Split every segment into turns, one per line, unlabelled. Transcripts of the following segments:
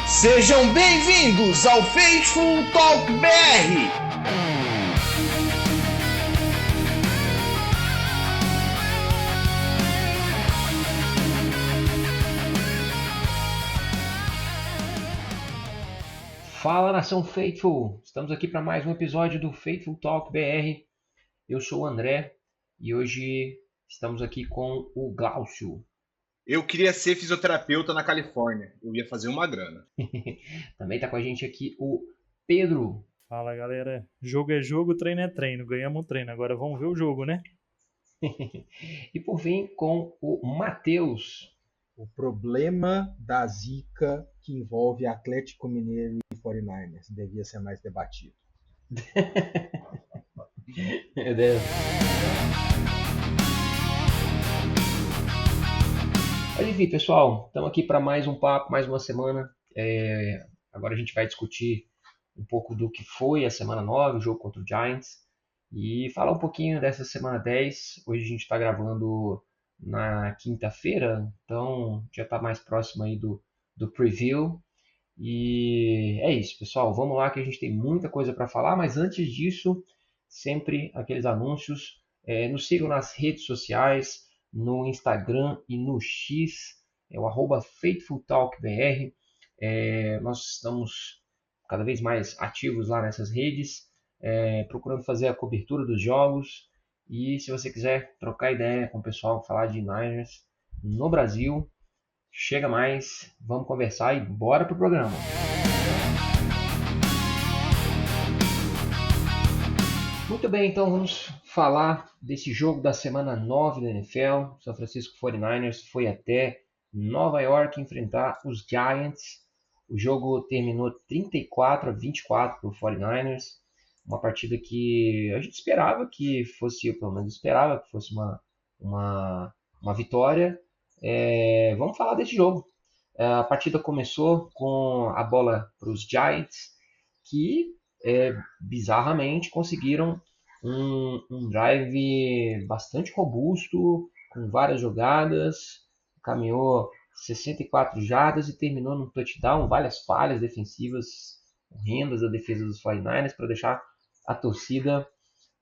Sejam bem-vindos ao Faithful Talk BR.
Fala, nação Faithful! Estamos aqui para mais um episódio do Faithful Talk BR. Eu sou o André e hoje estamos aqui com o Glaucio.
Eu queria ser fisioterapeuta na Califórnia. Eu ia fazer uma grana.
Também está com a gente aqui o Pedro.
Fala, galera. Jogo é jogo, treino é treino. Ganhamos um treino. Agora vamos ver o jogo, né?
E por fim, com o Matheus.
O problema da zica que envolve Atlético Mineiro e 49ers devia ser mais debatido.
Meu Deus. Olha aí, pessoal, estamos aqui para mais um papo, mais uma semana. Agora a gente vai discutir um pouco do que foi a semana 9, o jogo contra o Giants, e falar um pouquinho dessa semana 10. Hoje a gente está gravando na quinta-feira, então já está mais próximo aí do preview. E é isso, pessoal, vamos lá que a gente tem muita coisa para falar, mas antes disso, sempre aqueles anúncios. Nos sigam nas redes sociais, no Instagram e no X, é o @FaithfulTalkBR. Nós estamos cada vez mais ativos lá nessas redes, procurando fazer a cobertura dos jogos. E se você quiser trocar ideia com o pessoal, falar de Niners no Brasil, chega mais, vamos conversar e bora pro programa. Muito bem, então vamos falar desse jogo da semana 9 da NFL. São Francisco 49ers foi até Nova York enfrentar os Giants. O jogo terminou 34-24 para o 49ers. Uma partida que a gente esperava que fosse, eu pelo menos esperava que fosse uma vitória. Vamos falar desse jogo. A partida começou com a bola para os Giants, que bizarramente conseguiram um drive bastante robusto, com várias jogadas, caminhou 64 jardas e terminou num touchdown, várias falhas defensivas horrendas da defesa dos 49ers para deixar a torcida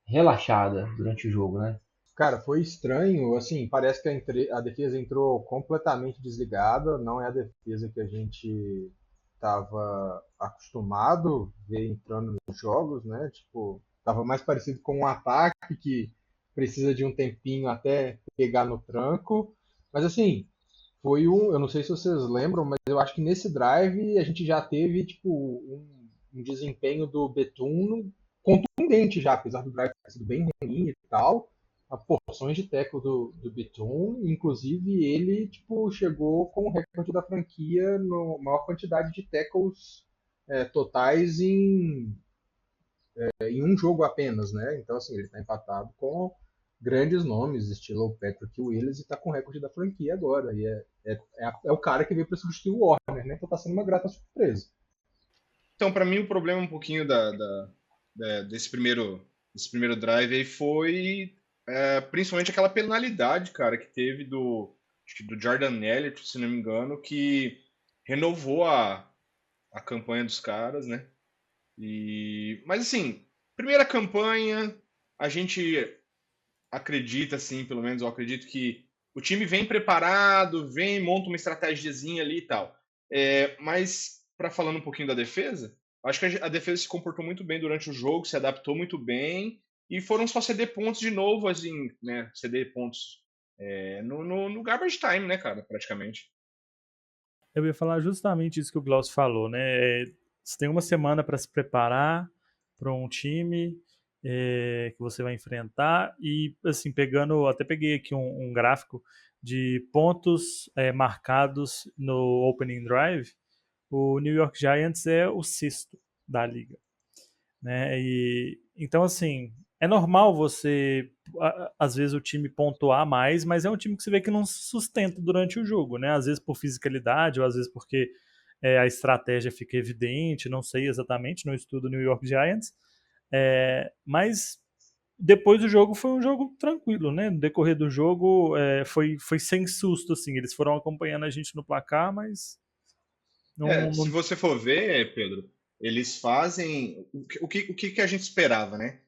relaxada durante o jogo, né?
Cara, foi estranho, assim, parece que a defesa entrou completamente desligada, não é a defesa que a gente estava acostumado a ver entrando nos jogos, né? Tipo, tava mais parecido com um ataque que precisa de um tempinho até pegar no tranco, mas assim, eu não sei se vocês lembram, mas eu acho que nesse drive a gente já teve, tipo, um desempenho do Bethune contundente já, apesar do drive ter sido bem ruim e tal, a porções de tackle do Bethune, inclusive ele tipo, chegou com o recorde da franquia na maior quantidade de tackles totais em um jogo apenas, né? Então assim, ele está empatado com grandes nomes, estilo Patrick Willis, e está com o recorde da franquia agora. E é o cara que veio para substituir o Warner, né? Então está sendo uma grata surpresa.
Então, para mim, o problema um pouquinho desse primeiro drive aí foi principalmente aquela penalidade, cara, que teve do Jordan Elliott, se não me engano, que renovou a campanha dos caras, né? Mas assim, primeira campanha, a gente acredita, assim, pelo menos eu acredito que o time vem preparado, monta uma estratégiazinha ali e tal. Mas, falando um pouquinho da defesa, acho que a defesa se comportou muito bem durante o jogo, se adaptou muito bem, e foram só ceder pontos de novo, assim, né? Ceder pontos no garbage time, né, cara, praticamente.
Eu ia falar justamente isso que o Glaucio falou, né? Você tem uma semana para se preparar para um time que você vai enfrentar e, assim, até peguei aqui um gráfico de pontos marcados no opening drive. O New York Giants é o 6º da liga, né? E então, assim, é normal você às vezes o time pontuar mais, mas é um time que você vê que não se sustenta durante o jogo, né? Às vezes por fisicalidade ou às vezes porque a estratégia fica evidente, não sei exatamente, não estudo New York Giants, mas depois do jogo foi um jogo tranquilo, né? No decorrer do jogo foi sem susto, assim. Eles foram acompanhando a gente no placar, mas
Se
não.
você for ver, Pedro, eles fazem o que a gente esperava, né?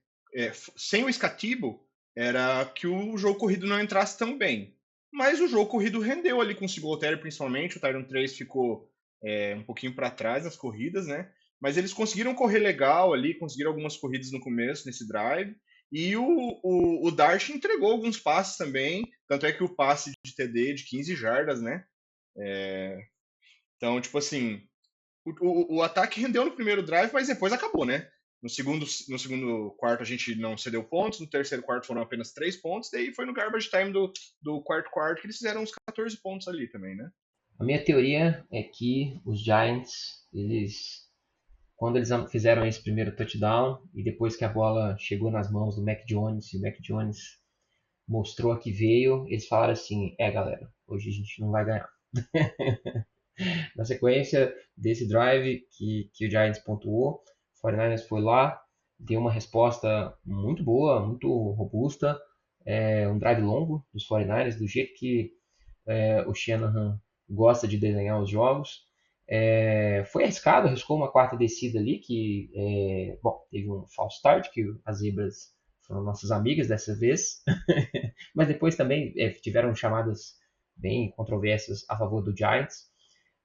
Sem o Scatibo, era que o jogo corrido não entrasse tão bem. Mas o jogo corrido rendeu ali com o Singletary, principalmente. O Tyron 3 ficou um pouquinho para trás nas corridas, né? Mas eles conseguiram correr legal ali, conseguiram algumas corridas no começo, nesse drive. E o Darsh entregou alguns passes também. Tanto é que o passe de TD de 15 jardas, né? Então, tipo assim, o ataque rendeu no primeiro drive, mas depois acabou, né? No segundo quarto a gente não cedeu pontos, no terceiro quarto foram apenas 3 pontos, daí foi no garbage time do quarto quarto que eles fizeram uns 14 pontos ali também, né?
A minha teoria é que os Giants, quando eles fizeram esse primeiro touchdown e depois que a bola chegou nas mãos do Mac Jones e o Mac Jones mostrou a que veio, eles falaram assim: galera, hoje a gente não vai ganhar. Na sequência desse drive que o Giants pontuou, o 49ers foi lá, deu uma resposta muito boa, muito robusta, um drive longo dos 49ers, do jeito que o Shanahan gosta de desenhar os jogos. Foi arriscado, arriscou uma quarta descida ali, que teve um false start, que as zebras foram nossas amigas dessa vez, mas depois também tiveram chamadas bem controversas a favor do Giants,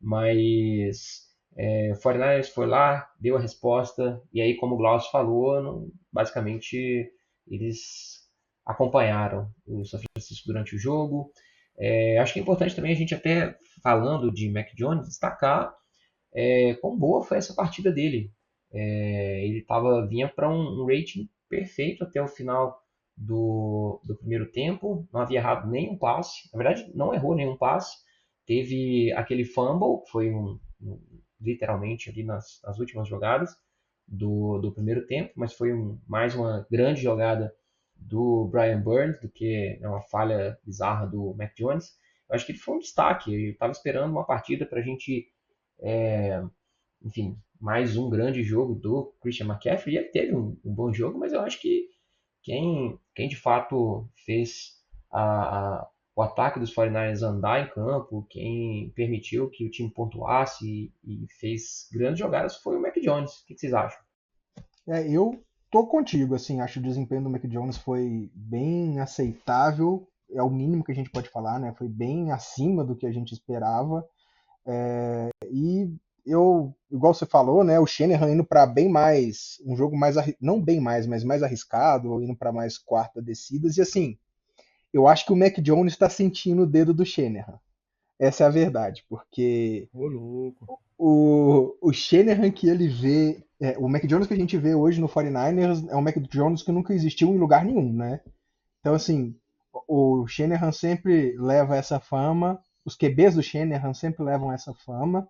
mas o 49ers foi lá, deu a resposta, e aí, como o Glaucio falou, basicamente eles acompanharam o São Francisco durante o jogo. Acho que é importante também a gente, até falando de Mac Jones, destacar quão boa foi essa partida dele. Ele vinha para um rating perfeito até o final do primeiro tempo, não havia errado nenhum passe, na verdade não errou nenhum passe, teve aquele fumble, que foi literalmente ali nas últimas jogadas do primeiro tempo, mas foi mais uma grande jogada do Brian Burns do que uma falha bizarra do Mac Jones. Eu acho que ele foi um destaque, ele estava esperando uma partida para a gente, enfim, mais um grande jogo do Christian McCaffrey, e ele teve um bom jogo, mas eu acho que quem de fato fez o ataque dos 49ers andar em campo, quem permitiu que o time pontuasse e fez grandes jogadas foi o Mac Jones. O que vocês acham?
Eu tô contigo, assim, acho que o desempenho do Mac Jones foi bem aceitável, é o mínimo que a gente pode falar, né? Foi bem acima do que a gente esperava. E igual você falou, né? O Shanahan indo para bem mais, um jogo mais, não bem mais, mas mais arriscado, indo para mais quarta descidas. E assim, eu acho que o Mac Jones está sentindo o dedo do Shanahan. Essa é a verdade, porque
Ô, louco.
o Shanahan que ele vê, o Mac Jones que a gente vê hoje no 49ers é um Mac Jones que nunca existiu em lugar nenhum, né? Então, assim, o Shanahan sempre leva essa fama, os QBs do Shanahan sempre levam essa fama.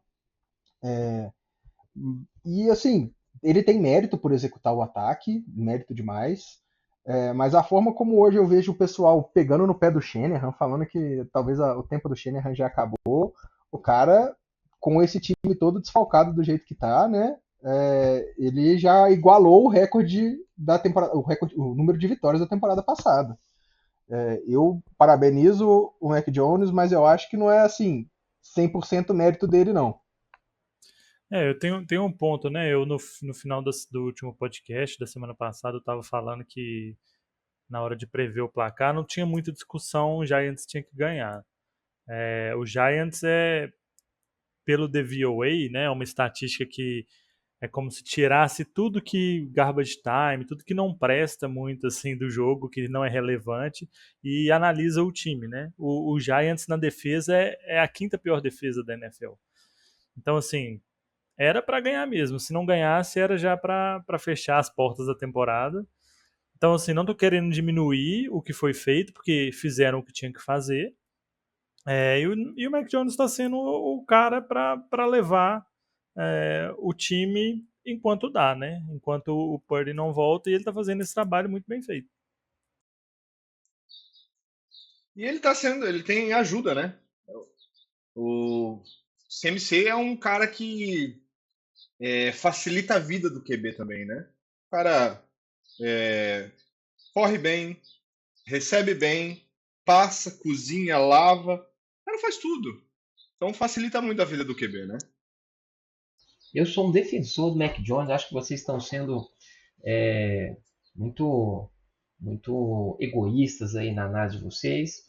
E, assim, ele tem mérito por executar o ataque, mérito demais. Mas a forma como hoje eu vejo o pessoal pegando no pé do Shanahan, falando que talvez o tempo do Shanahan já acabou, o cara, com esse time todo desfalcado do jeito que tá, né? Ele já igualou o recorde da temporada, o número de vitórias da temporada passada. Eu parabenizo o Mac Jones, mas eu acho que não é assim 100% mérito dele, não.
Eu tenho um ponto, né? Eu, no final do último podcast da semana passada, eu tava falando que na hora de prever o placar não tinha muita discussão, o Giants tinha que ganhar. O Giants pelo DVOA, né? Uma estatística que é como se tirasse tudo que garbage time, tudo que não presta muito assim do jogo, que não é relevante, e analisa o time, né? O Giants na defesa é a quinta pior defesa da NFL. Então, assim, era para ganhar mesmo. Se não ganhasse, era já para fechar as portas da temporada. Então, assim, não tô querendo diminuir o que foi feito, porque fizeram o que tinha que fazer. E o Mac Jones está sendo o cara para levar o time enquanto dá, né? Enquanto o Purdy não volta, e ele tá fazendo esse trabalho muito bem feito.
E ele tem ajuda, né? O CMC é um cara que facilita a vida do QB também, né? O cara corre bem, recebe bem, passa, cozinha, lava. O cara faz tudo. Então facilita muito a vida do QB, né?
Eu sou um defensor do Mac Jones, acho que vocês estão sendo é, muito, muito egoístas aí na análise de vocês.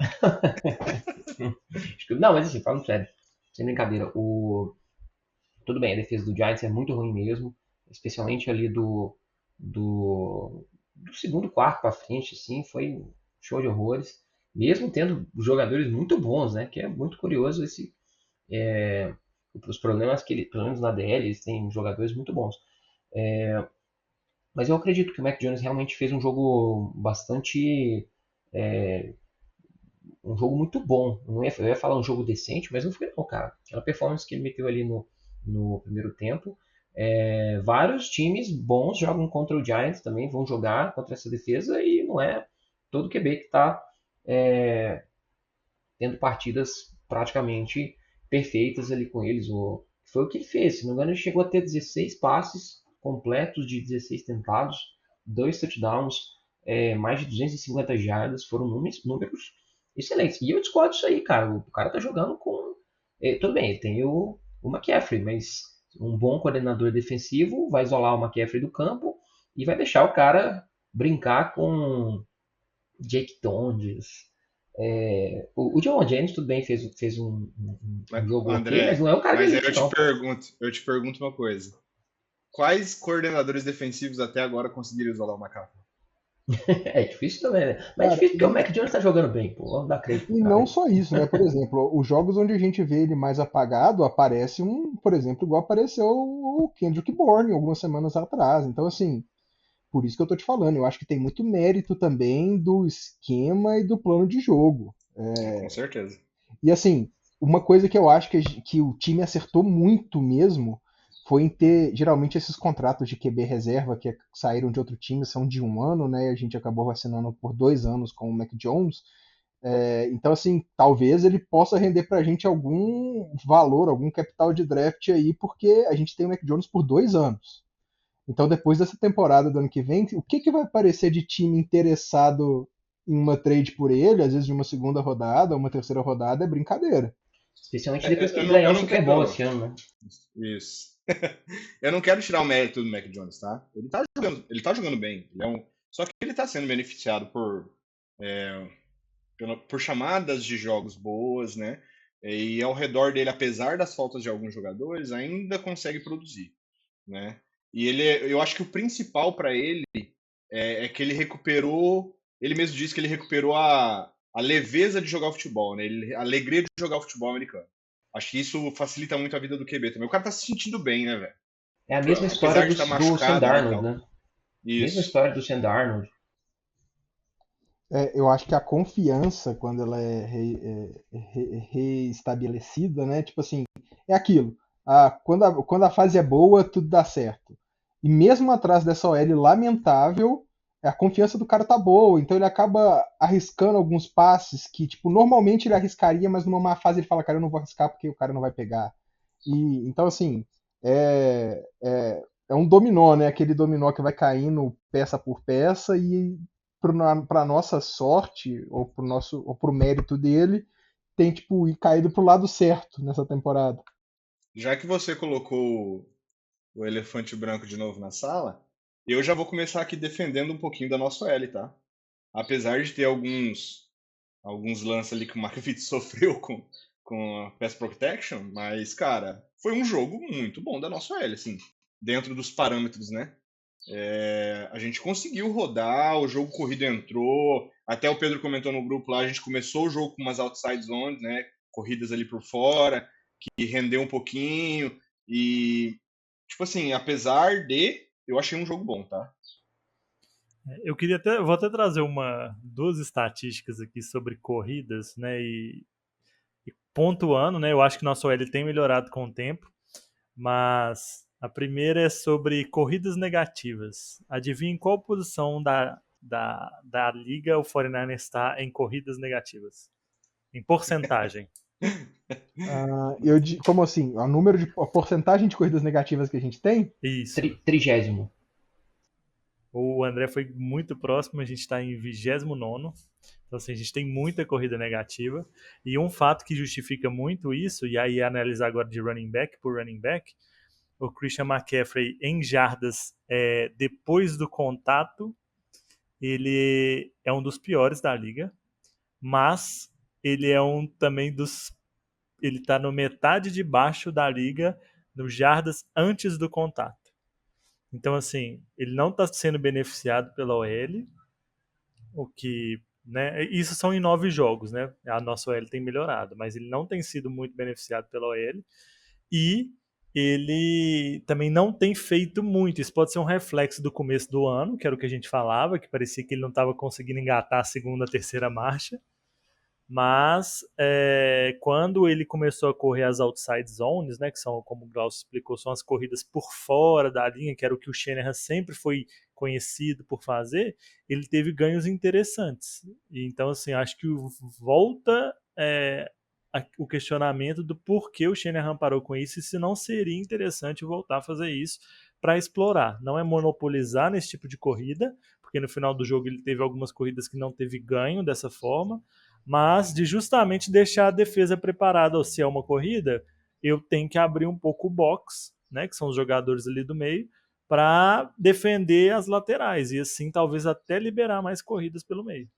Não, mas assim, falando sério, sem brincadeira, tudo bem, a defesa do Giants é muito ruim mesmo, especialmente ali do segundo quarto para frente, assim, foi um show de horrores, mesmo tendo jogadores muito bons, né? Que é muito curioso os problemas que ele, pelo menos na DL, eles têm jogadores muito bons. Mas eu acredito que o Mac Jones realmente fez um jogo bastante. é, um jogo muito bom. Eu ia falar um jogo decente, mas não foi não, cara. Aquela performance que ele meteu ali no primeiro tempo. Vários times bons jogam contra o Giants também, vão jogar contra essa defesa e não é todo QB que está tendo partidas praticamente perfeitas ali com eles. Foi o que ele fez. Se não me engano, ele chegou a ter 16 passes completos de 16 tentados, 2 touchdowns, mais de 250 jardas. Foram números excelentes. E eu discordo disso aí, cara. O cara tá jogando com. Tudo bem, ele tem o McCaffrey, mas um bom coordenador defensivo vai isolar o McCaffrey do campo e vai deixar o cara brincar com Jake Tonges. O John Jennings, tudo bem, fez um jogo ok, mas
André,
não é um cara de
mas aí
elite, não.
eu te pergunto uma coisa. Quais coordenadores defensivos até agora conseguiram isolar o McCaffrey?
É difícil também, né? Mas é
Cara,
difícil porque o Mac Jones tá jogando bem, pô. Vamos dar crédito pro
e
cara
não
aí.
só isso, né? Por exemplo, os jogos onde a gente vê ele mais apagado, aparece por exemplo, igual apareceu o Kendrick Bourne algumas semanas atrás. Então, assim, por isso que eu tô te falando, eu acho que tem muito mérito também do esquema e do plano de jogo.
Com certeza.
E assim, uma coisa que eu acho que o time acertou muito mesmo foi em ter, geralmente, esses contratos de QB reserva que saíram de outro time são de 1 ano, né? E a gente acabou vacinando por 2 anos com o Mac Jones. Então, assim, talvez ele possa render pra gente algum valor, algum capital de draft aí, porque a gente tem o Mac Jones por 2 anos. Então, depois dessa temporada do ano que vem, o que vai aparecer de time interessado em uma trade por ele, às vezes de uma segunda rodada, uma terceira rodada, é brincadeira.
Especialmente depois que
Eu
ele
não,
ganhar
eu
o
não
Super Bowl
quero.
esse ano, né?
Isso. Eu não quero tirar o mérito do Mac Jones, tá? Ele tá jogando bem. Só que ele tá sendo beneficiado por chamadas de jogos boas, né? E ao redor dele, apesar das faltas de alguns jogadores, ainda consegue produzir, né? E eu acho que o principal para ele é que ele recuperou. Ele mesmo disse que ele recuperou a leveza de jogar futebol, né? A alegria de jogar futebol americano. Acho que isso facilita muito a vida do QB também. O cara tá se sentindo bem, né, velho?
É a mesma história
Apesar de estar
do Sam
machucado, né, e
Darnold,
tal.
né? Mesma
Isso.
história do Sam Darnold.
Eu acho que a confiança, quando ela é reestabelecida, né? Tipo assim, é aquilo. Quando a fase é boa, tudo dá certo. E mesmo atrás dessa OL lamentável, a confiança do cara tá boa. Então ele acaba arriscando alguns passes que, tipo, normalmente ele arriscaria, mas numa má fase ele fala, cara, eu não vou arriscar porque o cara não vai pegar. Então, assim, é um dominó, né? Aquele dominó que vai caindo peça por peça e para nossa sorte ou pro mérito dele tem tipo caído pro lado certo nessa temporada.
Já que você colocou o elefante branco de novo na sala, eu já vou começar aqui defendendo um pouquinho da nossa OL, tá? Apesar de ter alguns lances ali que o Marvin sofreu com a Pass Protection, mas, cara, foi um jogo muito bom da nossa OL, assim, dentro dos parâmetros, né? A gente conseguiu rodar, o jogo corrido entrou, até o Pedro comentou no grupo lá, a gente começou o jogo com umas outside zones, né? Corridas ali por fora, que rendeu um pouquinho, e, tipo assim, apesar de, eu achei um jogo bom, tá?
Vou até trazer duas estatísticas aqui sobre corridas, né, e pontuando, né, eu acho que nosso OL tem melhorado com o tempo, mas a primeira é sobre corridas negativas. Adivinha em qual posição da liga o 49ers está em corridas negativas? Em porcentagem.
Como assim? A porcentagem de corridas negativas que a gente tem?
Isso.
Trigésimo.
O André foi muito próximo, a gente está em 29º. Então, assim, a gente tem muita corrida negativa. E um fato que justifica muito isso, e aí analisar agora de running back por running back, o Christian McCaffrey em jardas depois do contato, ele é um dos piores da liga, mas ele é também ele está no metade de baixo da liga nos jardas antes do contato. Então, assim, ele não está sendo beneficiado pela OL, o que, né, isso são em 9 jogos, né? A nossa OL tem melhorado, mas ele não tem sido muito beneficiado pela OL e ele também não tem feito muito. Isso pode ser um reflexo do começo do ano, que era o que a gente falava, que parecia que ele não estava conseguindo engatar a segunda, terceira marcha. Mas quando ele começou a correr as outside zones, né, que são, como o Glaucio explicou, são as corridas por fora da linha, que era o que o Shanahan sempre foi conhecido por fazer, ele teve ganhos interessantes. E, então, assim, acho que volta o questionamento do porquê o Shanahan parou com isso e se não seria interessante voltar a fazer isso para explorar. Não é monopolizar nesse tipo de corrida, porque no final do jogo ele teve algumas corridas que não teve ganho dessa forma, mas de justamente deixar a defesa preparada. Ou se é uma corrida, eu tenho que abrir um pouco o box, né, que são os jogadores ali do meio, para defender as laterais e assim talvez até liberar mais corridas pelo meio.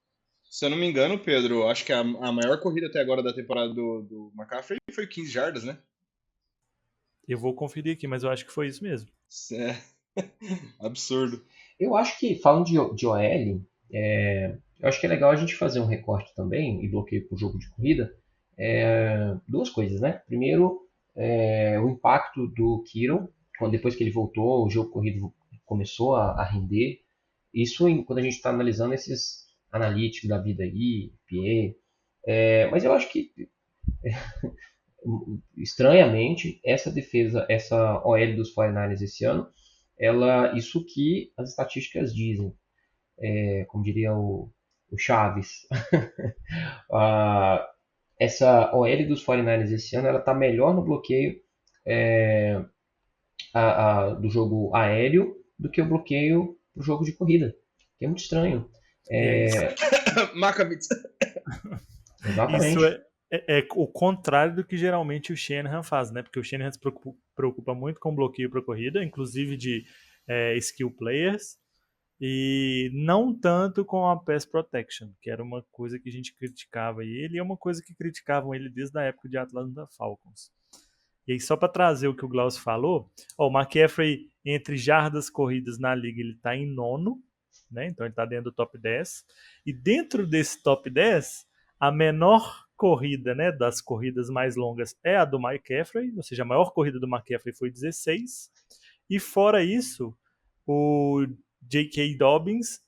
Se eu não me engano, Pedro, acho que a maior corrida até agora da temporada do McCaffrey foi 15 jardas, né?
Eu vou conferir aqui, mas eu acho que foi isso mesmo.
É absurdo.
Eu acho que, falando de OL, eu acho que é legal a gente fazer um recorte também, e bloqueio para o jogo de corrida, duas coisas, né? Primeiro, o impacto do Kittle, depois que ele voltou, o jogo corrido começou a render. Isso quando a gente está analisando esses analíticos da vida aí, PA. Mas eu acho que, estranhamente, essa defesa, essa OL dos 49ers esse ano, isso que as estatísticas dizem. Como diria o Chaves, essa OL dos 49ers esse ano ela está melhor no bloqueio do jogo aéreo do que o bloqueio do jogo de corrida, que é muito estranho.
Maccabees.
Exatamente.
Isso é o contrário do que geralmente o Shanahan faz, né? Porque o Shanahan se preocupa muito com bloqueio para corrida, inclusive de skill players, e não tanto com a pass protection, que era uma coisa que a gente criticava ele, e é uma coisa que criticavam ele desde a época de Atlanta Falcons. E aí, só para trazer o que o Glaucio falou, o McCaffrey, entre jardas corridas na liga, ele está em 9º, né? Então ele está dentro do top 10. E dentro desse top 10, a menor corrida, né, das corridas mais longas é a do McCaffrey, ou seja, a maior corrida do McCaffrey foi 16. E fora isso, o J.K. Dobbins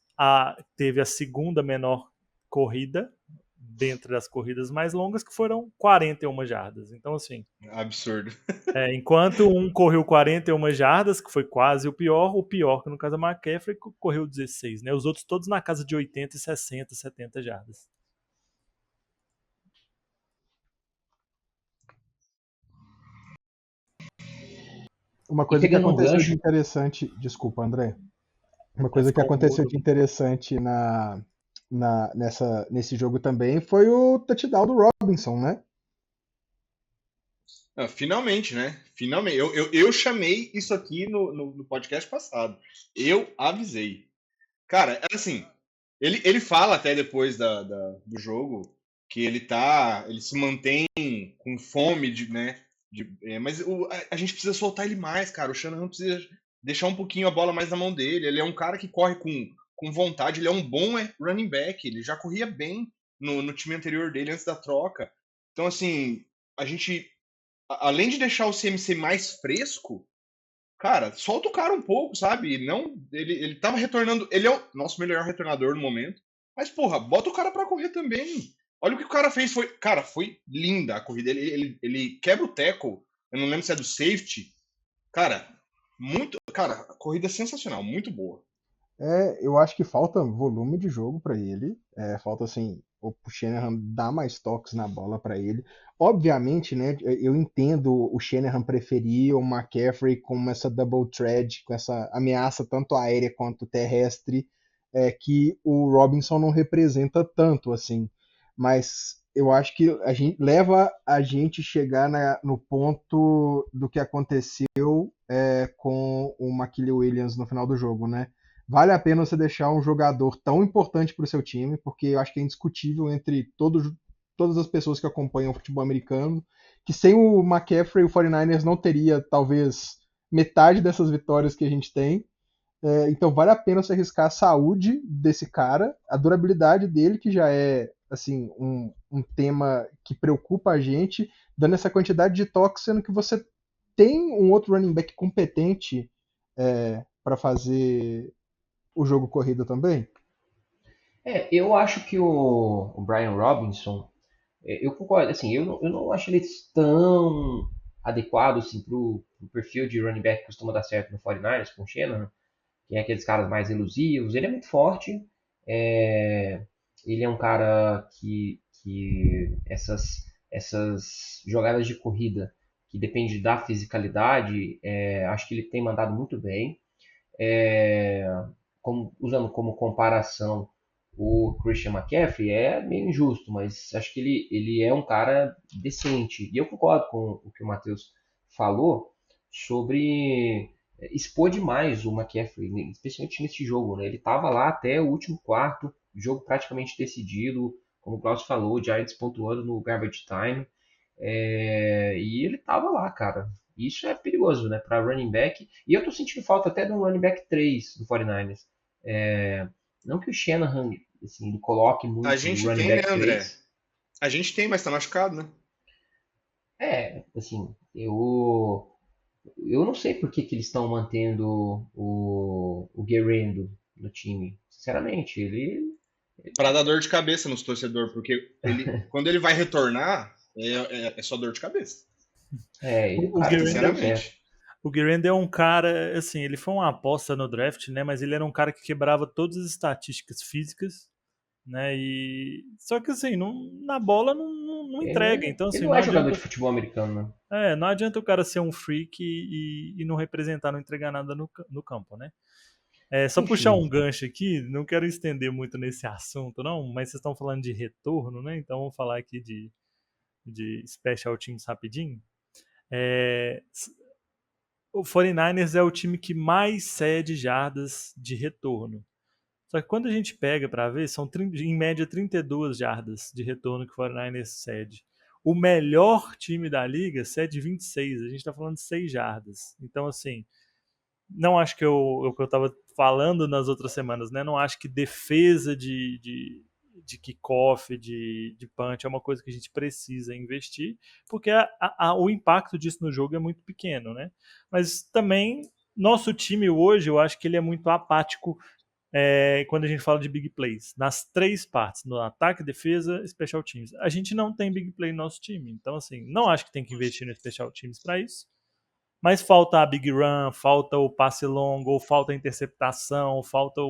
teve a segunda menor corrida dentro das corridas mais longas, que foram 41 jardas. Então, assim...
Absurdo.
Enquanto um correu 41 jardas, que foi quase o pior, que no caso é o McCaffrey, correu 16, né? Os outros todos na casa de 80, 60, 70 jardas.
Uma coisa que aconteceu de interessante... Desculpa, André. Uma coisa que aconteceu de interessante nesse jogo também foi o touchdown do Robinson, né?
Finalmente, né? Finalmente. Eu chamei isso aqui no podcast passado. Eu avisei. Cara, assim, ele fala até depois do jogo que ele se mantém com fome né? Mas a gente precisa soltar ele mais, cara. O Shanahan precisa deixar um pouquinho a bola mais na mão dele. Ele é um cara que corre com vontade, ele é um bom running back. Ele já corria bem no time anterior dele antes da troca. Então, assim, a gente, além de deixar o CMC mais fresco, cara, solta o cara um pouco, sabe? Não, ele tava retornando. Ele é o nosso melhor retornador no momento. Mas, porra, bota o cara pra correr também. Olha o que o cara fez. Foi linda a corrida. Ele quebra o tackle. Eu não lembro se é do safety. Cara, a corrida é sensacional, muito boa.
Eu acho que falta volume de jogo pra ele. Falta, assim, o Shanahan dar mais toques na bola para ele. Obviamente, né, eu entendo o Shanahan preferir o McCaffrey com essa double threat, com essa ameaça tanto aérea quanto terrestre, que o Robinson não representa tanto assim. Mas eu acho que a gente leva a gente chegar no ponto do que aconteceu com o Maquille Williams no final do jogo, né? Vale a pena você deixar um jogador tão importante para o seu time, porque eu acho que é indiscutível entre todas as pessoas que acompanham o futebol americano, que sem o McCaffrey o 49ers não teria talvez metade dessas vitórias que a gente tem. Então vale a pena você arriscar a saúde desse cara, a durabilidade dele, que já é assim um tema que preocupa a gente, dando essa quantidade de toques, sendo que você tem um outro running back competente para fazer o jogo corrido também.
Eu acho que o Brian Robinson, eu concordo, assim, eu não acho ele tão adequado assim, pro perfil de running back que costuma dar certo no 49ers com o Shanahan, que é aqueles caras mais elusivos. Ele é muito forte, ele é um cara que essas jogadas de corrida que depende da fisicalidade, acho que ele tem mandado muito bem. Usando como comparação o Christian McCaffrey, é meio injusto, mas acho que ele é um cara decente. E eu concordo com o que o Matheus falou sobre expor demais o McCaffrey, especialmente nesse jogo, né? Ele estava lá até o último quarto, jogo praticamente decidido, como o Klaus falou, o Giants pontuando no garbage time, e ele estava lá, cara. Isso é perigoso, né, para running back. E eu tô sentindo falta até de um running back 3 do 49ers. Não que o Shanahan assim, ele coloque
A
muito
gente
running
tem, né,
back
André?
3.
A gente tem, mas tá machucado, né?
Assim, eu não sei por que eles estão mantendo o Guerrero no time. Sinceramente, ele.
Pra dar dor de cabeça nos torcedores, porque quando ele vai retornar, é só dor de cabeça.
E o
O
cara não deu
Guerrero,
certo.
o Guerrero é um cara, assim, ele foi uma aposta no draft, né? Mas ele era um cara que quebrava todas as estatísticas físicas, né? E só que assim, na bola não entrega. Então
Ele
assim,
não
não
é jogador
adianta,
de futebol americano, né?
não adianta o cara ser um freak e não representar, não entregar nada no campo, né? Só puxar
Enfim.
um gancho aqui, não quero estender muito nesse assunto, não, mas vocês estão falando de retorno, né? Então vamos falar aqui de special teams rapidinho. O 49ers é o time que mais cede jardas de retorno. Só que quando a gente pega para ver, são em média 32 jardas de retorno que o 49ers cede. O melhor time da liga cede 26. A gente está falando de 6 jardas. Então, assim, não acho que o que eu estava falando nas outras semanas, né? Não acho que defesa de kickoff, de punch é uma coisa que a gente precisa investir, porque o impacto disso no jogo é muito pequeno, né? Mas também, nosso time hoje, eu acho que ele é muito apático quando a gente fala de big plays, nas três partes, no ataque, defesa, special teams. A gente não tem big play no nosso time, então assim, não acho que tem que investir no special teams para isso. Mas falta a big run, falta o passe longo, ou falta a interceptação, falta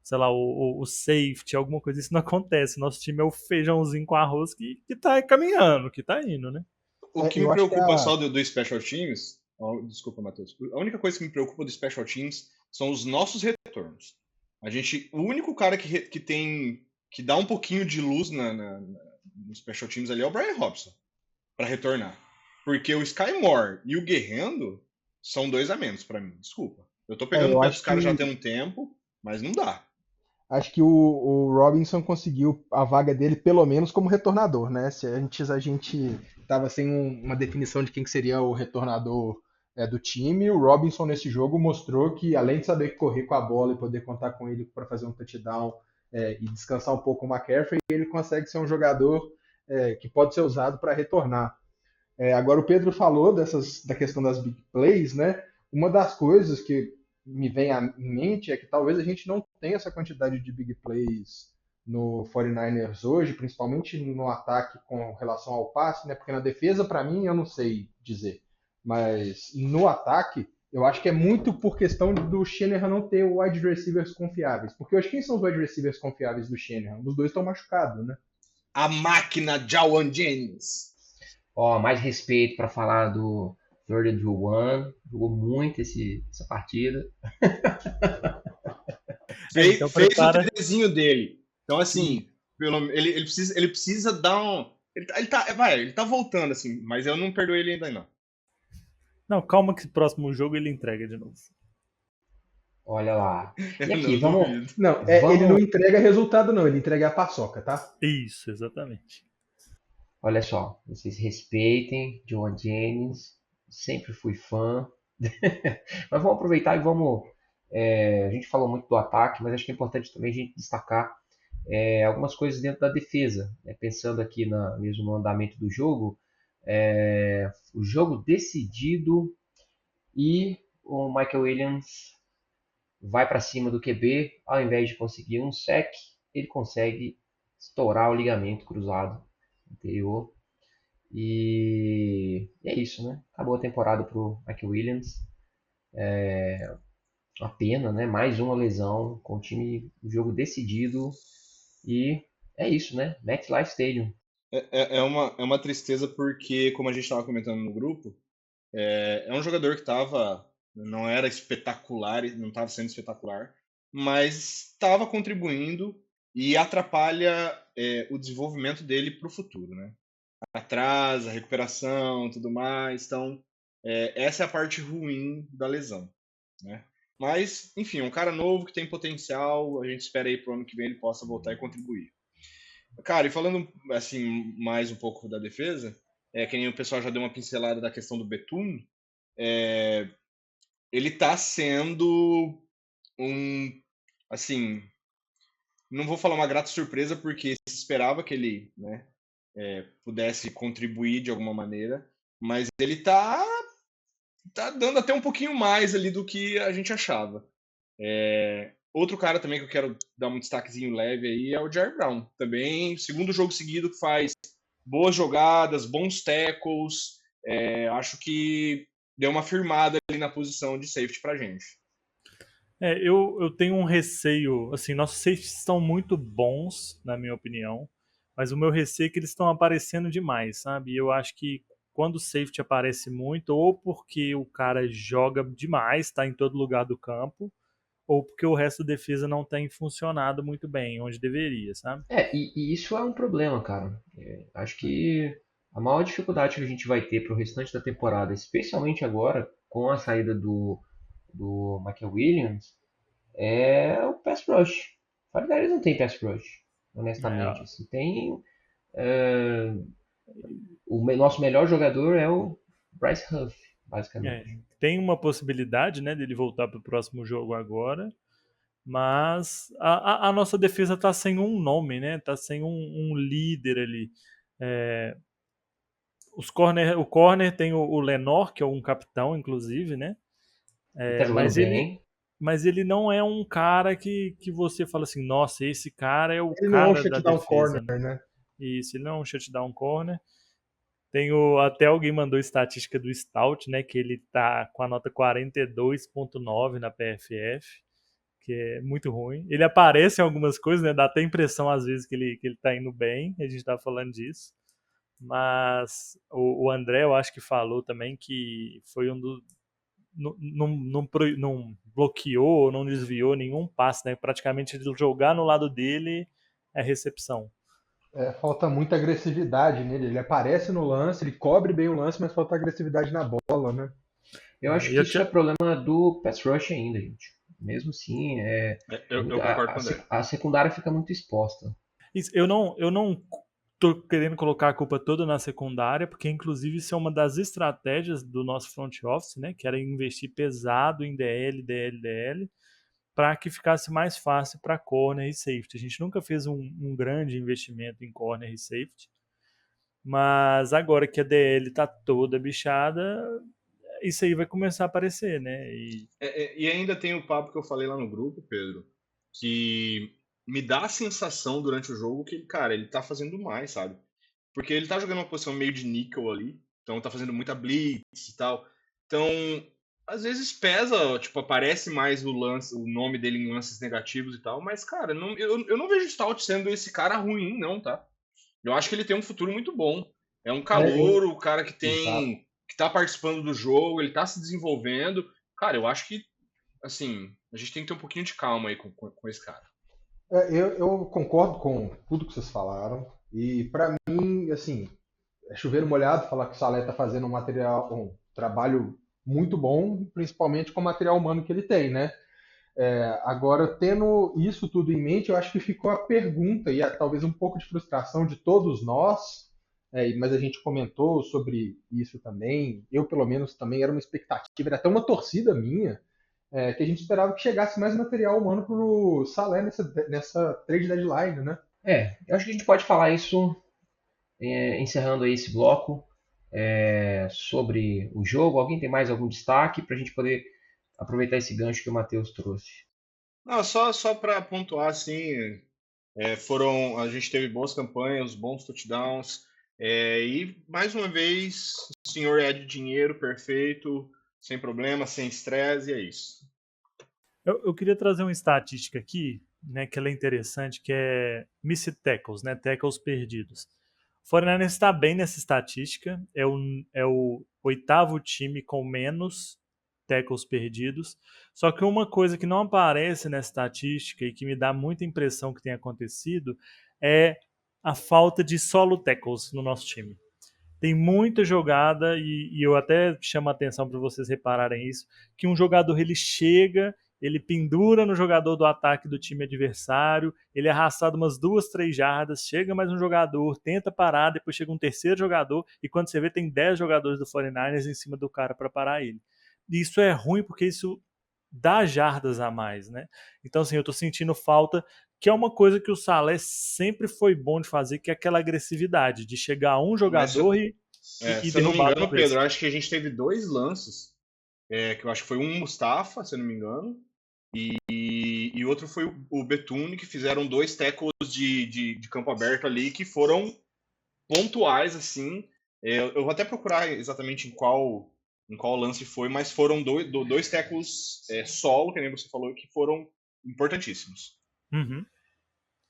sei lá, o safety, alguma coisa. Isso não acontece. Nosso time é o feijãozinho com arroz que tá caminhando, que tá indo, né?
O que me
Eu acho que
preocupa só do Special Teams, desculpa, Matheus. A única coisa que me preocupa do Special Teams são os nossos retornos. O único cara que dá um pouquinho de luz no Special Teams ali é o Brian Robson para retornar. Porque o Sky Moore e o Guerrero são 2 a menos para mim, desculpa. Eu tô pegando o pé dos caras já tem um tempo, mas não dá.
Acho que o Robinson conseguiu a vaga dele pelo menos como retornador, né? Se a gente tava sem uma definição de quem que seria o retornador do time, o Robinson nesse jogo mostrou que além de saber correr com a bola e poder contar com ele para fazer um touchdown e descansar um pouco o McCaffrey, ele consegue ser um jogador que pode ser usado para retornar. Agora o Pedro falou da questão das big plays, né? Uma das coisas que me vem à mente é que talvez a gente não tenha essa quantidade de big plays no 49ers hoje, principalmente no ataque com relação ao passe, né? Porque na defesa, para mim, eu não sei dizer. Mas no ataque, eu acho que é muito por questão do Shanahan não ter wide receivers confiáveis. Porque hoje quem são os wide receivers confiáveis do Shanahan? Os dois estão machucados, né?
a máquina Jawan Jennings.
Ó, mais respeito para falar do Third Drew One. Jogou muito essa partida.
Então
Fez o
prepara.
TDzinho dele. Então, assim, ele precisa dar um. Ele tá voltando, assim, mas eu não perdoei ele ainda, não.
Não, calma que o próximo jogo ele entrega de novo.
Olha lá. E
Eu
aqui,
não
vamos.
duvido.
Não, ele não
Vamos.
entrega resultado, não. Ele entrega a paçoca, tá?
Isso, exatamente.
Olha só, vocês respeitem Joan Jennings. Sempre fui fã. Mas vamos aproveitar e vamos. A gente falou muito do ataque, mas acho que é importante também a gente destacar algumas coisas dentro da defesa, né? Pensando aqui mesmo no andamento do jogo, o jogo decidido e o Michael Williams vai para cima do QB, ao invés de conseguir um sec, ele consegue estourar o ligamento cruzado anterior. E é isso, né? Acabou a temporada para o Michael Williams. Uma pena, né? Mais uma lesão com o time, o jogo decidido. E é isso, né? MetLife Stadium.
É uma tristeza porque, como a gente estava comentando no grupo, é um jogador que não era espetacular, não estava sendo espetacular, mas estava contribuindo e atrapalha o desenvolvimento dele para o futuro, né? Atrasa, recuperação, tudo mais. Então, essa é a parte ruim da lesão, né? Mas, enfim, um cara novo que tem potencial, a gente espera aí pro ano que vem ele possa voltar e contribuir. Cara, e falando assim mais um pouco da defesa, que nem o pessoal já deu uma pincelada da questão do Betum, ele tá sendo assim, não vou falar uma grata surpresa porque se esperava que ele, né, pudesse contribuir de alguma maneira, mas ele tá dando até um pouquinho mais ali do que a gente achava. Outro cara também que eu quero dar um destaquezinho leve aí é o Jair Brown. Também, segundo jogo seguido que faz boas jogadas, bons tackles. Acho que deu uma firmada ali na posição de safety pra gente.
Eu tenho um receio, assim, nossos safeties estão muito bons, na minha opinião, mas o meu receio é que eles estão aparecendo demais, sabe? E eu acho que quando o safety aparece muito, ou porque o cara joga demais, está em todo lugar do campo, ou porque o resto da defesa não tem funcionado muito bem, onde deveria, sabe?
E isso é um problema, cara. Acho que a maior dificuldade que a gente vai ter para o restante da temporada, especialmente agora, com a saída do Michael Williams, é o pass rush. O 49ers não tem pass rush, honestamente.
É,
Assim, o nosso melhor jogador é o Bryce Huff, basicamente.
tem uma possibilidade, né, dele voltar para o próximo jogo agora, mas a nossa defesa tá sem um nome, né? Tá sem um líder ali. O corner tem o Lenor, que é um capitão, inclusive, né?
Ele tá jogando
Mas ele,
bem.
mas ele não é um cara que você fala assim, nossa, esse cara é o
Ele não é um
cara da
shutdown
defesa,
corner,
né?
né?
Isso, ele não é um shutdown corner. Até alguém mandou estatística do Stout, né? Que ele tá com a nota 42.9 na PFF, que é muito ruim. Ele aparece em algumas coisas, né? Dá até impressão às vezes que ele tá indo bem, a gente tá falando disso. Mas o André, eu acho que falou também que foi um dos. Não bloqueou, não desviou nenhum passe, né? Praticamente ele jogar no lado dele é recepção.
Falta muita agressividade nele. Ele aparece no lance, ele cobre bem o lance, mas falta agressividade na bola, né?
Eu acho
E
que
eu
isso é
tinha,
problema do pass rush ainda, gente. Mesmo assim,
Eu concordo com o André.
a secundária fica muito exposta.
eu não tô querendo colocar a culpa toda na secundária, porque inclusive isso é uma das estratégias do nosso front office, né? Que era investir pesado em DL, para que ficasse mais fácil para corner e safety. A gente nunca fez um grande investimento em corner e safety, mas agora que a DL está toda bichada, isso aí vai começar a aparecer, né?
E ainda tem o papo que eu falei lá no grupo, Pedro, que me dá a sensação durante o jogo que, cara, ele tá fazendo mais, sabe? Porque ele tá jogando uma posição meio de níquel ali, então tá fazendo muita blitz e tal. Então, às vezes pesa, tipo, aparece mais o nome dele em lances negativos e tal, mas, cara, eu não vejo o Stout sendo esse cara ruim, não, tá? Eu acho que ele tem um futuro muito bom. É um
É,
calouro, o cara
exato.
que tá participando do jogo, ele tá se desenvolvendo. Cara, eu acho que, assim, a gente tem que ter um pouquinho de calma aí com esse cara.
Eu concordo com tudo que vocês falaram. E para mim, assim, é chover molhado falar que o Salé está fazendo um trabalho muito bom, principalmente com o material humano que ele tem, né? Agora, tendo isso tudo em mente, eu acho que ficou a pergunta e talvez um pouco de frustração de todos nós, mas a gente comentou sobre isso também. Eu, pelo menos, também era uma expectativa, era até uma torcida minha, que a gente esperava que chegasse mais material humano para o Salé nessa trade deadline, né?
Eu acho que a gente pode falar isso encerrando aí esse bloco sobre o jogo. Alguém tem mais algum destaque para a gente poder aproveitar esse gancho que o Matheus trouxe?
Não, só para pontuar, assim, a gente teve boas campanhas, bons touchdowns, e mais uma vez, o senhor é de dinheiro, perfeito, sem problema, sem estresse, e é isso.
Eu queria trazer uma estatística aqui, né, que ela é interessante, que é missed tackles, né, tackles perdidos. O 49ers está bem nessa estatística, é o oitavo time com menos tackles perdidos. Só que uma coisa que não aparece nessa estatística e que me dá muita impressão que tem acontecido é a falta de solo tackles no nosso time. Tem muita jogada, e eu até chamo a atenção para vocês repararem isso, que um jogador ele chega, ele pendura no jogador do ataque do time adversário, ele é arrastado umas 2, 3 jardas, chega mais um jogador, tenta parar, depois chega um terceiro jogador, e quando você vê tem 10 jogadores do 49ers em cima do cara para parar ele. E isso é ruim porque isso dá jardas a mais, né? Então, assim, eu tô sentindo falta, que é uma coisa que o Salé sempre foi bom de fazer, que é aquela agressividade, de chegar a um
Mas
jogador e
se eu não me
derrubar de uma
engano,
vez.
Pedro, acho que a gente teve dois lances, que eu acho que foi um Mustafa, se eu não me engano, e outro foi o Betune, que fizeram dois tackles de campo aberto ali, que foram pontuais, assim. Eu vou até procurar exatamente em qual lance foi, mas foram dois tackles solo, que nem você falou, que foram importantíssimos.
Uhum.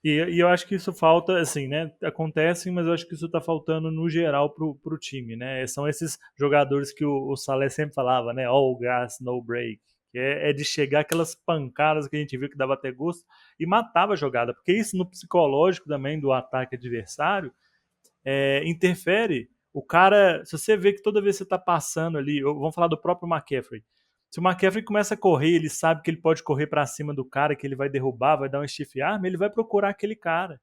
E eu acho que isso falta, assim, né? Acontece, mas eu acho que isso tá faltando no geral pro time, né? São esses jogadores que o Salé sempre falava, né? All gas, no break. Que é de chegar aquelas pancadas que a gente viu que dava até gosto e matava a jogada. Porque isso no psicológico também do ataque adversário interfere. O cara, se você vê que toda vez que você tá passando ali, vamos falar do próprio McCaffrey. Se o McCaffrey começa a correr, ele sabe que ele pode correr para cima do cara, que ele vai derrubar, vai dar um stiff arm, ele vai procurar aquele cara.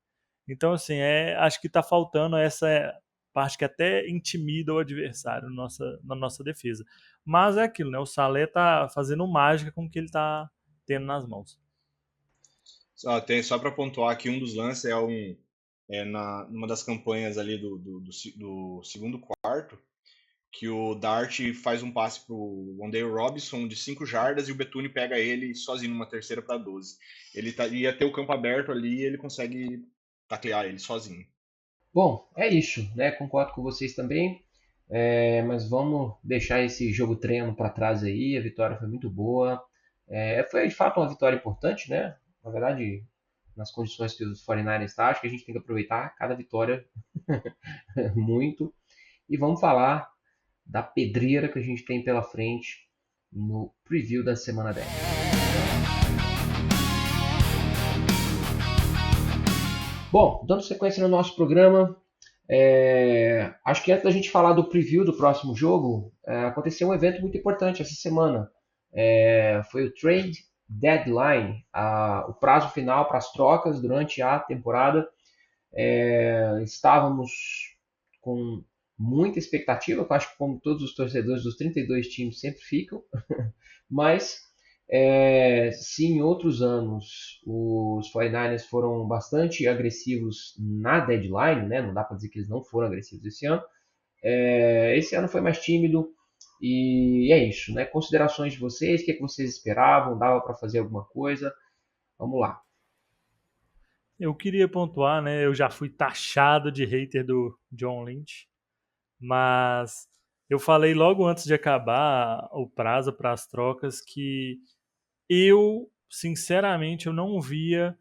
Então, assim, acho que tá faltando essa parte que até intimida o adversário na nossa defesa. Mas é aquilo, né? O Salé tá fazendo mágica com o que ele tá tendo nas mãos.
Só para pontuar aqui, um dos lances numa das campanhas ali do segundo quarto, que o Dart faz um passe pro Wandale Robinson de 5 jardas e o Betune pega ele sozinho numa terceira para 12. Ele ia ter o campo aberto ali e ele consegue taclear ele sozinho.
Bom, é isso, né? Concordo com vocês também. Mas vamos deixar esse jogo treino para trás aí. A vitória foi muito boa. Foi de fato uma vitória importante, né? Na verdade, nas condições que os 49ers estão, acho que a gente tem que aproveitar cada vitória muito. E vamos falar da pedreira que a gente tem pela frente no preview da semana 10. Bom, dando sequência no nosso programa, acho que antes da gente falar do preview do próximo jogo, aconteceu um evento muito importante essa semana. Foi o Trade Deadline, o prazo final para as trocas durante a temporada. Estávamos com muita expectativa, que eu acho que como todos os torcedores dos 32 times sempre ficam, mas se em outros anos os 49ers foram bastante agressivos na deadline, né? Não dá para dizer que eles não foram agressivos esse ano foi mais tímido e é isso, né? Considerações de vocês, o que vocês esperavam, dava para fazer alguma coisa? Vamos lá.
Eu queria pontuar, né? Eu já fui taxado de hater do John Lynch, mas eu falei logo antes de acabar o prazo para as trocas que eu, sinceramente, eu não via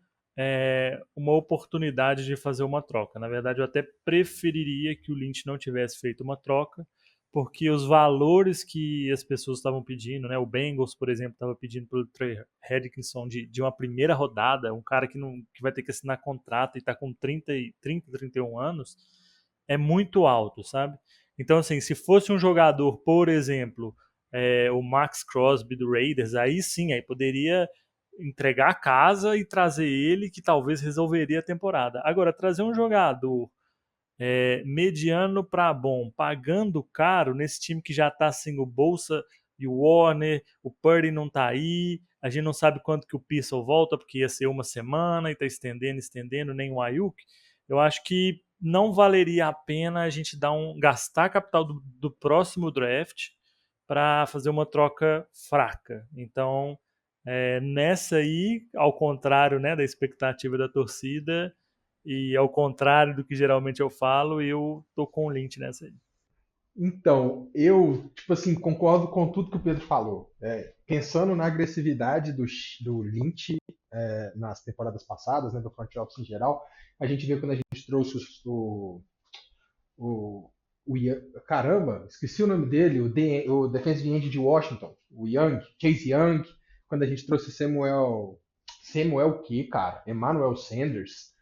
uma oportunidade de fazer uma troca. Na verdade, eu até preferiria que o Lynch não tivesse feito uma troca, porque os valores que as pessoas estavam pedindo, né? O Bengals, por exemplo, estava pedindo pelo Trey Hendrickson de uma primeira rodada, um cara que vai ter que assinar contrato e está com 31 anos, é muito alto, sabe? Então, assim, se fosse um jogador, por exemplo, o Max Crosby do Raiders, aí sim, aí poderia entregar a casa e trazer ele, que talvez resolveria a temporada. Agora, trazer um jogador mediano para bom, pagando caro nesse time que já está sem o Bolsa e o Warner, o Purdy não está aí, a gente não sabe quanto que o Pearson volta, porque ia ser uma semana e está estendendo, nem o Ayuk. Eu acho que não valeria a pena a gente gastar capital do próximo draft para fazer uma troca fraca. Então, nessa aí, ao contrário, né, da expectativa da torcida, e ao contrário do que geralmente eu falo, eu tô com o Lynch nessa aí.
Então, eu, tipo assim, concordo com tudo que o Pedro falou. Pensando na agressividade do Lynch nas temporadas passadas, né, do front office em geral, a gente vê quando a gente trouxe caramba, esqueci o nome dele, o defensive end de Washington, o Chase Young, quando a gente trouxe Samuel o quê, cara? Emmanuel Sanders.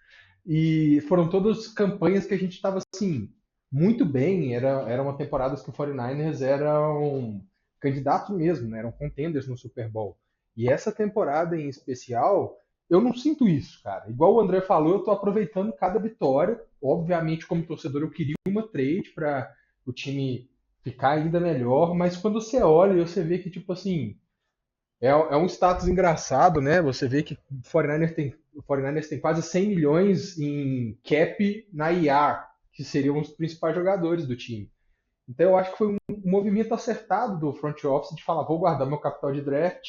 E foram todas campanhas que a gente estava assim, muito bem. Eram temporadas que o 49ers eram candidatos mesmo, né? Eram contenders no Super Bowl. E essa temporada em especial, eu não sinto isso, cara. Igual o André falou, eu tô aproveitando cada vitória. Obviamente, como torcedor, eu queria uma trade para o time ficar ainda melhor, mas quando você olha, você vê que, tipo assim, é um status engraçado, né? Você vê que o 49ers tem quase 100 milhões em cap na IR, que seriam os principais jogadores do time. Então eu acho que foi um movimento acertado do front office de falar, vou guardar meu capital de draft,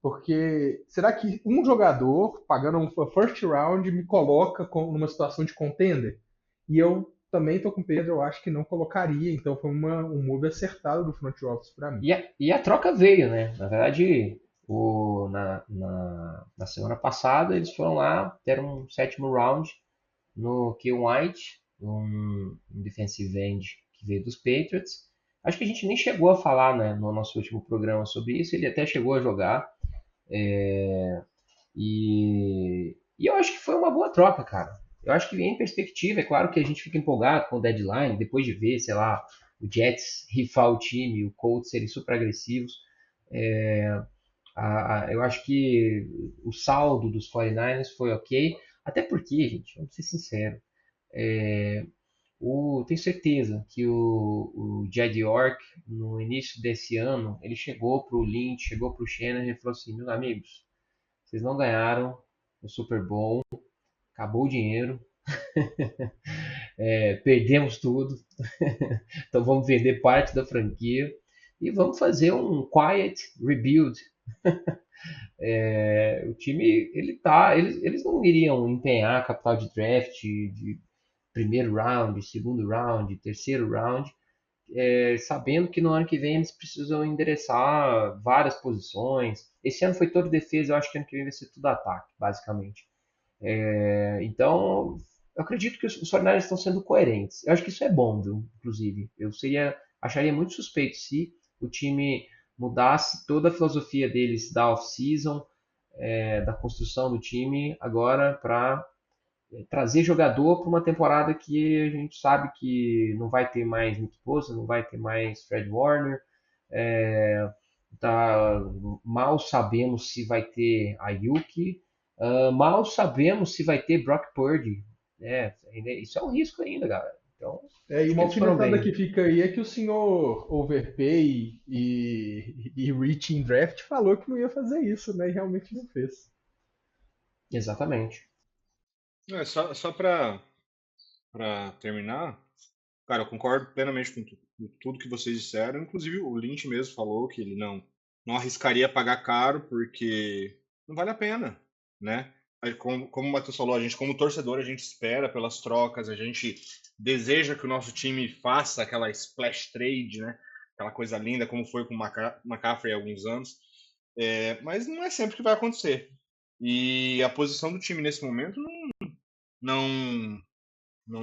porque será que um jogador pagando um first round me coloca numa situação de contender? E eu também tô com o Pedro, eu acho que não colocaria, então foi um move acertado do front office para mim.
E a troca veio, né? Na verdade, na semana passada eles foram lá, deram um sétimo round no Keon White, um defensive end que veio dos Patriots. Acho que a gente nem chegou a falar, né, no nosso último programa sobre isso, ele até chegou a jogar. E eu acho que foi uma boa troca, cara. Eu acho que em perspectiva, é claro que a gente fica empolgado com o deadline, depois de ver, sei lá, o Jets rifar o time, o Colts serem super agressivos. Eu acho que o saldo dos 49ers foi ok, até porque, gente, vamos ser sinceros, tenho certeza que o Jed York, no início desse ano, ele chegou pro Lynch, chegou pro Shanahan e falou assim, meus amigos, vocês não ganharam o Super Bowl, acabou o dinheiro, perdemos tudo, então vamos vender parte da franquia e vamos fazer um quiet rebuild. O time, eles não iriam empenhar capital de draft de primeiro round, segundo round, terceiro round, sabendo que no ano que vem eles precisam endereçar várias posições. Esse ano foi todo defesa, eu acho que ano que vem vai ser tudo ataque, basicamente. Então, eu acredito que os 49ers estão sendo coerentes. Eu acho que isso é bom, viu? Inclusive. Acharia muito suspeito se o time mudasse toda a filosofia deles da off-season, da construção do time, agora para trazer jogador para uma temporada que a gente sabe que não vai ter mais Nick Bosa, não vai ter mais Fred Warner. Mal sabemos se vai ter Ayuk, mal sabemos se vai ter Brock Purdy. Isso é um risco ainda, galera. Então,
e uma alfinetada que fica aí é que o senhor Overpay e Rich in Draft falou que não ia fazer isso, né? E realmente não fez.
Exatamente.
Só para terminar, cara, eu concordo plenamente com tudo que vocês disseram. Inclusive o Lynch mesmo falou que ele não arriscaria pagar caro porque não vale a pena, né? Como o Matheus falou, a gente como torcedor, a gente espera pelas trocas, a gente deseja que o nosso time faça aquela splash trade, né? Aquela coisa linda como foi com o McCaffrey há alguns anos. Mas não é sempre que vai acontecer. E a posição do time nesse momento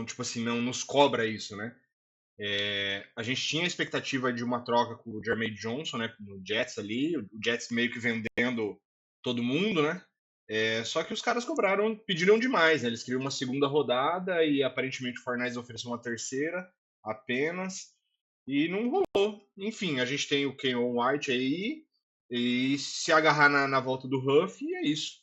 tipo assim, não nos cobra isso, né? A gente tinha a expectativa de uma troca com o Jermaine Johnson, né, no Jets ali, o Jets meio que vendendo todo mundo, né? Só que os caras pediram demais, né? Eles queriam uma segunda rodada e aparentemente o Fortnite ofereceu uma terceira apenas e não rolou. Enfim, a gente tem o Keon White aí e se agarrar na volta do Huff e é isso.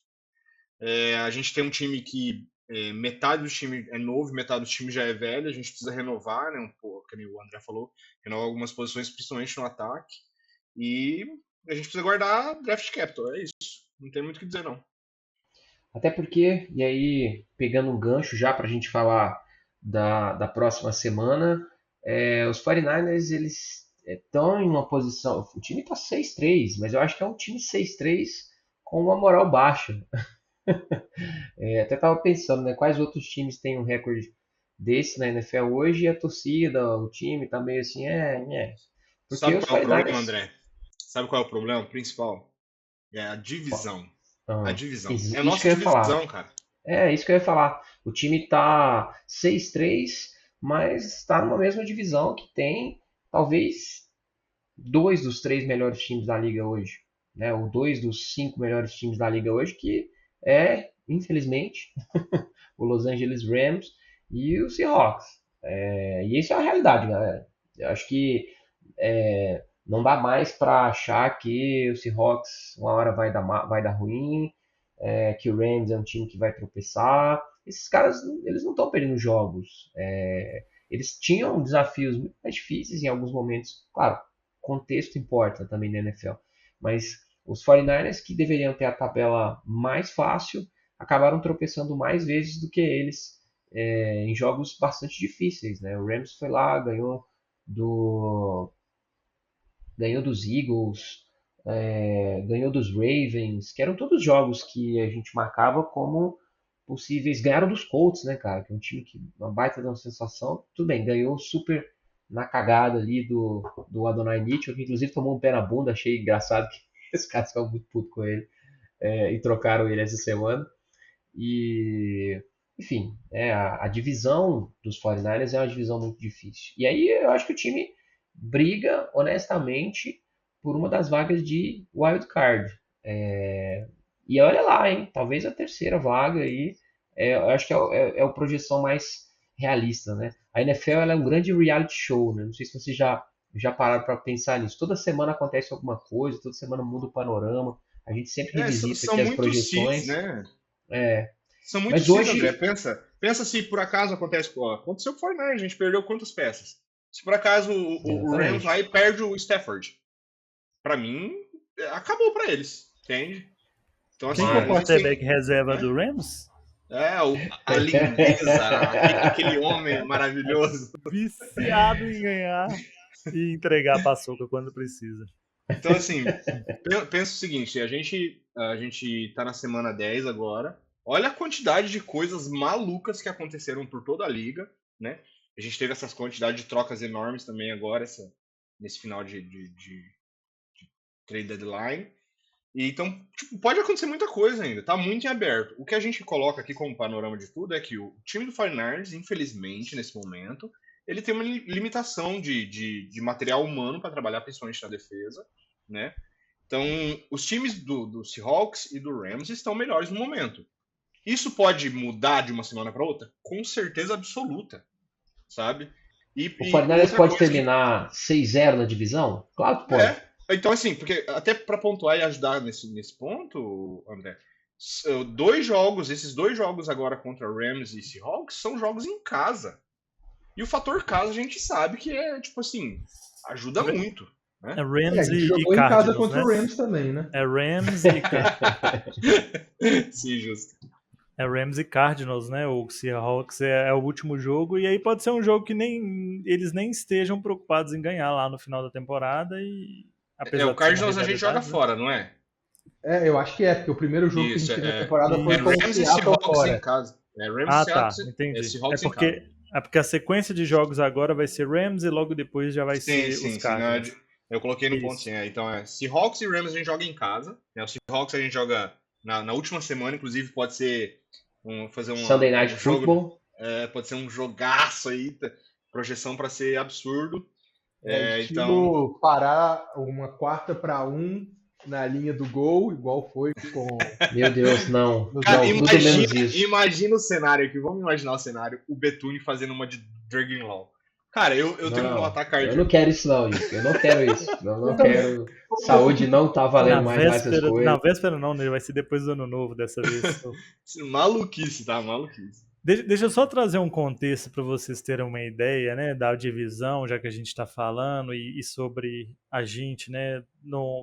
A gente tem um time que metade do time é novo, metade do time já é velho, a gente precisa renovar, né? Como o André falou, renovar algumas posições, principalmente no ataque. E a gente precisa guardar draft capital, é isso. Não tem muito o que dizer, não.
Até porque, e aí, pegando um gancho já para a gente falar da próxima semana, os 49ers, eles estão em uma posição. O time está 6-3, mas eu acho que é um time 6-3 com uma moral baixa. Até estava pensando, né, quais outros times têm um recorde desse na NFL hoje e a torcida, o time tá meio assim, Porque
Sabe
os
qual é o
49ers...
problema, André? Sabe qual é o problema principal? É a divisão. A divisão. É a
Isso que
nossa
eu ia falar.
divisão, cara.
Isso que eu ia falar. O time tá 6-3, mas está numa mesma divisão que tem talvez 2 dos 3 melhores times da liga hoje, né? Ou 2 dos 5 melhores times da liga hoje, que infelizmente, o Los Angeles Rams e o Seahawks. E isso é a realidade, galera. Eu acho que não dá mais para achar que o Seahawks uma hora vai dar ruim, que o Rams é um time que vai tropeçar. Esses caras, eles não estão perdendo jogos. Eles tinham desafios muito mais difíceis em alguns momentos. Claro, contexto importa também na NFL. Mas os 49ers, que deveriam ter a tabela mais fácil, acabaram tropeçando mais vezes do que eles em jogos bastante difíceis, né? O Rams foi lá, ganhou dos Eagles, ganhou dos Ravens, que eram todos jogos que a gente marcava como possíveis. Ganharam dos Colts, né, cara? Que é um time que uma baita de uma sensação. Tudo bem, ganhou super na cagada ali do Adonai Mitchell, que inclusive tomou um pé na bunda, achei engraçado que os caras ficaram muito putos com ele e trocaram ele essa semana. E, enfim, a divisão dos 49ers é uma divisão muito difícil. E aí eu acho que o time briga, honestamente, por uma das vagas de wild card. E olha lá, hein? Talvez a terceira vaga aí. Eu acho que é a projeção mais realista, né? A NFL ela é um grande reality show, né? Não sei se vocês já pararam para pensar nisso. Toda semana acontece alguma coisa, toda semana muda o panorama. A gente sempre revisita aqui as projeções.
Seeds, né? São
Mas
muitos
hoje...
André. Pensa se por acaso acontece... aconteceu com o Fortnite, a gente perdeu quantas peças? Se por acaso o Rams vai e perde o Stafford. Pra mim, acabou pra eles, entende?
Então, assim, quem é o quarterback reserva do Rams?
A lindeza, aquele homem maravilhoso.
Viciado em ganhar e entregar a paçoca quando precisa.
Então, assim, pensa o seguinte, a gente tá na semana 10 agora. Olha a quantidade de coisas malucas que aconteceram por toda a liga, né? A gente teve essas quantidades de trocas enormes também agora, nesse final de trade deadline. E então, pode acontecer muita coisa ainda, tá muito em aberto. O que a gente coloca aqui como panorama de tudo é que o time do 49ers, infelizmente, nesse momento, ele tem uma limitação de material humano para trabalhar, principalmente na defesa, né? Então, os times do Seahawks e do Rams estão melhores no momento. Isso pode mudar de uma semana para outra? Com certeza absoluta, sabe?
O 49ers pode terminar 6-0 na divisão? Claro que pode.
Então, assim, porque até para pontuar e ajudar nesse ponto, André, esses dois jogos agora contra Rams e Seahawks são jogos em casa. E o fator casa a gente sabe que ajuda muito. Né?
A gente jogou em casa contra o Rams também, né?
É Rams e
Cardinals. Sim, justo.
É Rams e Cardinals, né? O Seahawks é o último jogo, e aí pode ser um jogo que eles nem estejam preocupados em ganhar lá no final da temporada.
O Cardinals a gente joga fora, não é?
Eu acho que porque o primeiro jogo que a gente teve na temporada foi
com o Seahawks em casa.
Rams
entendi.
Seahawks porque a sequência de jogos agora vai ser Rams e logo depois já vai ser os Cardinals.
Eu coloquei no ponto sim. Então Seahawks e Rams a gente joga em casa. O Seahawks a gente joga na última semana, inclusive, pode ser fazer
Sunday Night
um jogo,
Football.
pode ser um jogaço aí, projeção para ser absurdo. Então,
Estilo parar uma 4-1 na linha do gol, igual foi com
Meu Deus, não.
cara,
Não, tudo menos isso.
imagina o cenário aqui, vamos imaginar o cenário, o Betune fazendo uma de Dragon Law. Cara, eu tenho um
Não,
ataque
eu
cardíaco.
não quero isso não, Nick. Eu não quero isso. Eu não quero. Saúde não tá valendo mais essas
Na
coisas.
véspera não, né? Vai ser depois do ano novo dessa vez.
Maluquice, tá? Maluquice.
Deixa eu só trazer um contexto para vocês terem uma ideia, né, da divisão, já que a gente está falando, e sobre a gente, né,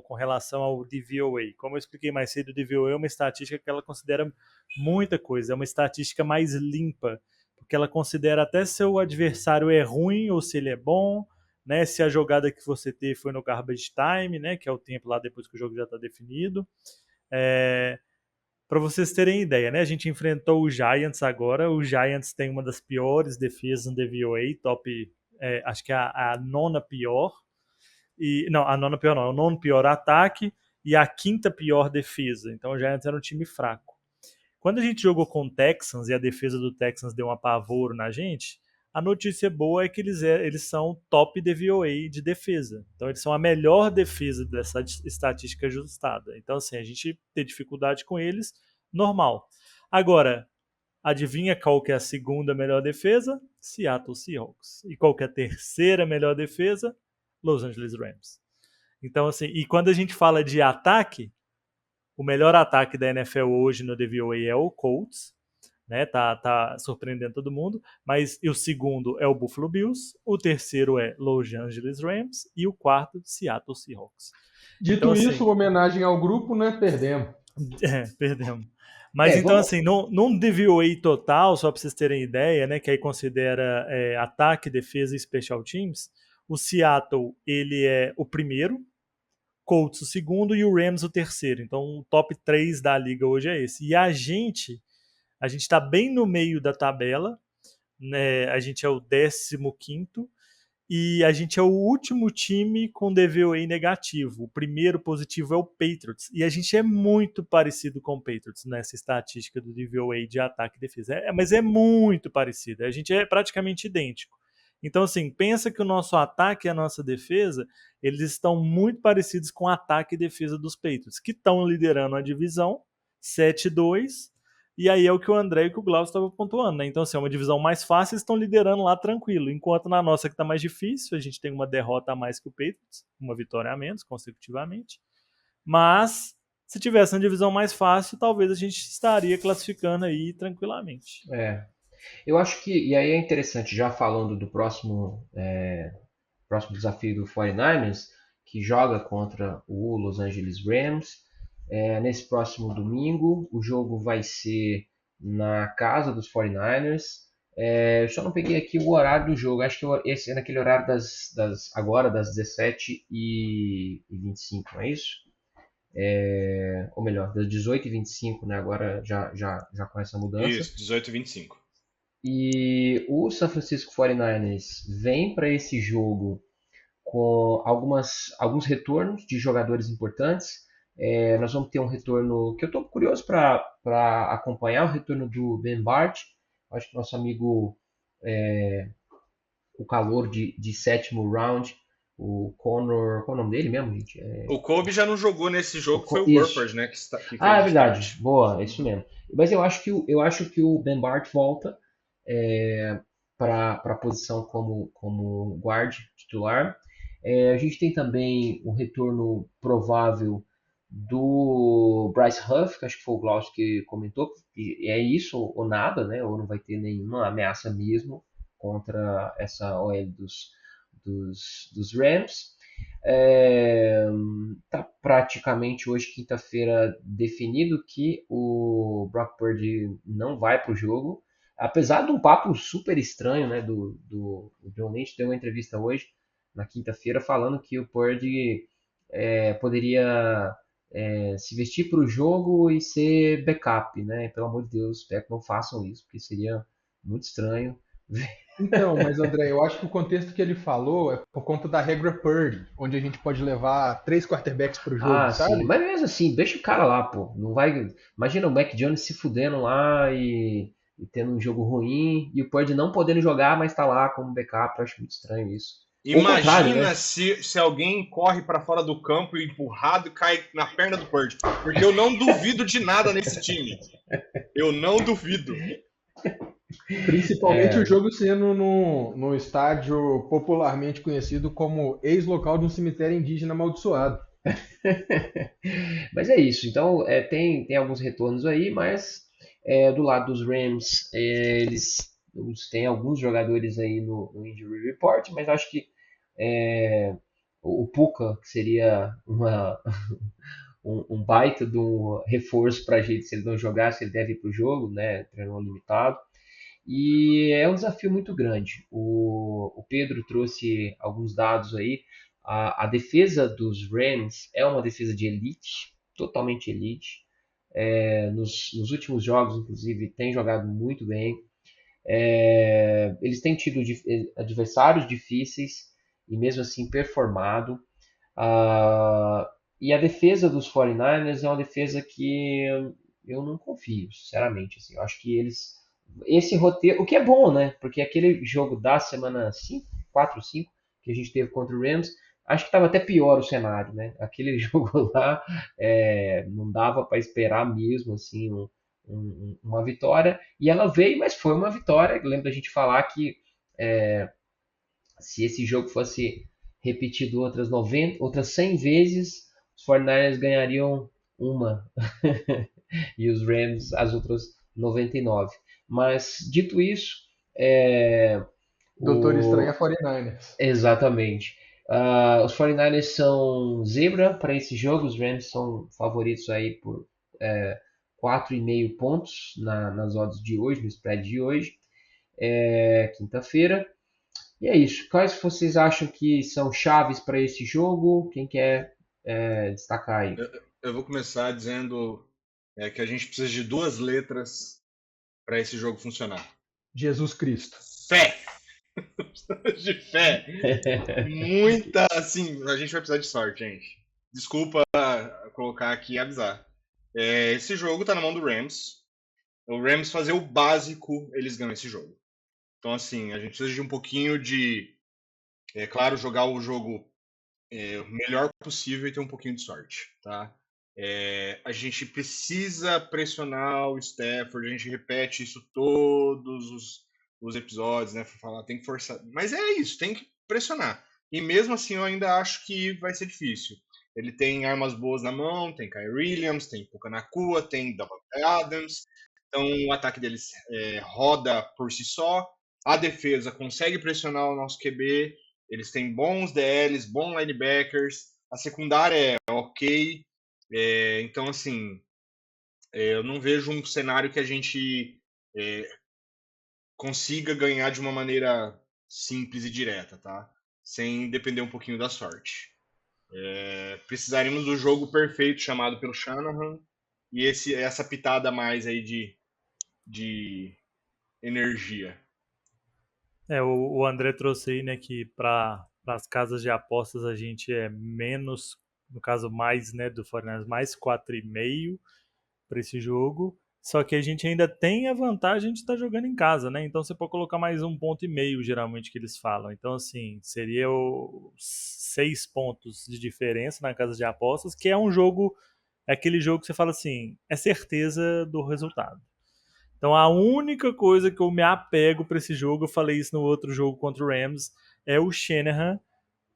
com relação ao DVOA. Como eu expliquei mais cedo, o DVOA é uma estatística que ela considera muita coisa, é uma estatística mais limpa, porque ela considera até se o adversário é ruim ou se ele é bom, né, se a jogada que você teve foi no garbage time, né, que é o tempo lá depois que o jogo já está definido. Para vocês terem ideia, né? A gente enfrentou o Giants agora. O Giants tem uma das piores defesas no DVOA, top, acho que é a nona pior. Não, a nona pior não, é o nono pior ataque e a quinta pior defesa. Então o Giants era um time fraco. Quando a gente jogou com o Texans e a defesa do Texans deu um apavoro na gente, a notícia boa é que eles são top DVOA de defesa. Então eles são a melhor defesa dessa estatística ajustada. Então assim, a gente tem dificuldade com eles, normal. Agora, adivinha qual que é a segunda melhor defesa? Seattle Seahawks. E qual que é a terceira melhor defesa? Los Angeles Rams. Então assim, e quando a gente fala de ataque, o melhor ataque da NFL hoje no DVOA é o Colts, né? Tá surpreendendo todo mundo. Mas o segundo é o Buffalo Bills, o terceiro é Los Angeles Rams e o quarto Seattle Seahawks.
Dito
então,
isso,
assim,
homenagem ao grupo, né? Perdemos.
Perdemos. Mas então, assim, num DVOA total, só para vocês terem ideia, né? Que aí considera ataque, defesa e special teams, o Seattle ele é o primeiro, Colts o segundo e o Rams o terceiro. Então o top 3 da liga hoje é esse. E a gente está bem no meio da tabela, né? A gente é o 15º e a gente é o último time com DVOA negativo. O primeiro positivo é o Patriots. E a gente é muito parecido com o Patriots nessa estatística do DVOA de ataque e defesa. Mas é muito parecido. A gente é praticamente idêntico. Então, assim, pensa que o nosso ataque e a nossa defesa, eles estão muito parecidos com o ataque e defesa dos Patriots, que estão liderando a divisão 7-2. E aí é o que o André e o Glaucio estavam pontuando, né? Então, assim, é uma divisão mais fácil, eles estão liderando lá tranquilo. Enquanto na nossa que está mais difícil, a gente tem uma derrota a mais que o Patriots, uma vitória a menos, consecutivamente. Mas, se tivesse uma divisão mais fácil, talvez a gente estaria classificando aí tranquilamente.
Eu acho que, e aí é interessante, já falando do próximo desafio do 49ers, que joga contra o Los Angeles Rams, nesse próximo domingo. O jogo vai ser na casa dos 49ers. Eu só não peguei aqui o horário do jogo. Acho que esse é naquele horário agora das 17h25, não é isso? Ou melhor, das 18h25, né? Agora já com essa mudança.
Isso, 18h25.
E o San Francisco 49ers vem para esse jogo com alguns retornos de jogadores importantes. Nós vamos ter um retorno que eu estou curioso para acompanhar, o retorno do Ben Bart. Acho que nosso amigo, o calor de sétimo round, o Connor, qual é o nome dele mesmo, gente?
O Kobe já não jogou nesse jogo, foi o Burford, né? Que
é verdade, boa, é isso mesmo. Mas eu acho que o Ben Bart volta para a posição como guard titular. A gente tem também um retorno provável do Bryce Huff, que acho que foi o Glaucio que comentou, que é isso ou nada, né? Ou não vai ter nenhuma ameaça mesmo contra essa OL dos Rams. Tá praticamente hoje, quinta-feira, definido que o Brock Purdy não vai para o jogo, apesar de um papo super estranho, né, do John Lynch. Deu uma entrevista hoje, na quinta-feira, falando que o Purdy poderia se vestir para o jogo e ser backup, né? Pelo amor de Deus, espero que não façam isso, porque seria muito estranho.
Então, mas André, eu acho que o contexto que ele falou é por conta da regra Purdy, onde a gente pode levar 3 quarterbacks pro jogo,
Ah, sim,
sabe?
mas mesmo assim, deixa o cara lá, pô. Não vai. Imagina o Mac Jones se fudendo lá e tendo um jogo ruim e o Purdy não podendo jogar, mas tá lá como backup. Eu acho muito estranho isso. Ou o contrário,
Imagina
né?
se alguém corre para fora do campo e empurrado e cai na perna do Purdy. Porque eu não duvido de nada nesse time. Eu não duvido.
Principalmente o jogo sendo no estádio popularmente conhecido como ex-local de um cemitério indígena amaldiçoado.
Mas é isso. Então, tem alguns retornos aí, mas do lado dos Rams, eles têm alguns jogadores aí no Injury Report, mas acho que o Puka, que seria um baita de um reforço para a gente se ele não jogar, se ele deve ir para o jogo, né? Treino limitado. E é um desafio muito grande. O Pedro trouxe alguns dados aí. A defesa dos Rams é uma defesa de elite, totalmente elite. Nos últimos jogos, inclusive, tem jogado muito bem. Eles têm tido adversários difíceis e mesmo assim performado. Ah, e a defesa dos 49ers é uma defesa que eu não confio, sinceramente. Assim, eu acho que esse roteiro, o que é bom, né? Porque aquele jogo da semana 5, 4 ou 5, que a gente teve contra o Rams, acho que estava até pior o cenário, né? Aquele jogo lá não dava para esperar mesmo assim uma vitória. E ela veio, mas foi uma vitória. Lembro da gente falar que se esse jogo fosse repetido outras 100 vezes, os 49ers ganhariam uma e os Rams as outras 99. Mas dito isso,
Doutor Estranho é
o
49ers.
exatamente. Os 49ers são zebra para esse jogo, os Rams são favoritos aí por 4,5 pontos nas odds de hoje, no spread de hoje, quinta-feira. E é isso. Quais vocês acham que são chaves para esse jogo? Quem quer destacar aí?
Eu vou começar dizendo que a gente precisa de 2 letras para esse jogo funcionar.
Jesus Cristo.
Fé! De fé. Muita, assim, a gente vai precisar de sorte, gente. Desculpa colocar aqui e avisar. Esse jogo tá na mão do Rams. O Rams fazer o básico, eles ganham esse jogo. Então, assim, a gente precisa de um pouquinho de, claro, jogar o jogo o melhor possível e ter um pouquinho de sorte, tá? A gente precisa pressionar o Stafford, a gente repete isso todos os episódios, né? Falar, tem que forçar. Mas é isso, tem que pressionar. E mesmo assim, eu ainda acho que vai ser difícil. Ele tem armas boas na mão, tem Kyrie Williams, tem Puka Nacua, tem Davante Adams. Então o ataque deles roda por si só. A defesa consegue pressionar o nosso QB. Eles têm bons DLs, bons linebackers. A secundária é ok. Então, assim, eu não vejo um cenário que a gente consiga ganhar de uma maneira simples e direta, tá? Sem depender um pouquinho da sorte. Precisaríamos do jogo perfeito chamado pelo Shanahan e essa pitada a mais aí de energia.
O André trouxe aí, né, que para as casas de apostas a gente é menos, no caso mais, né, do Fortnite, mais 4,5 para esse jogo. Só que a gente ainda tem a vantagem de estar jogando em casa, né? Então você pode colocar mais 1,5 geralmente que eles falam. Então, assim, seria 6 pontos de diferença na casa de apostas, que é um jogo, é aquele jogo que você fala assim, é certeza do resultado. Então a única coisa que eu me apego para esse jogo, eu falei isso no outro jogo contra o Rams, é o Shanahan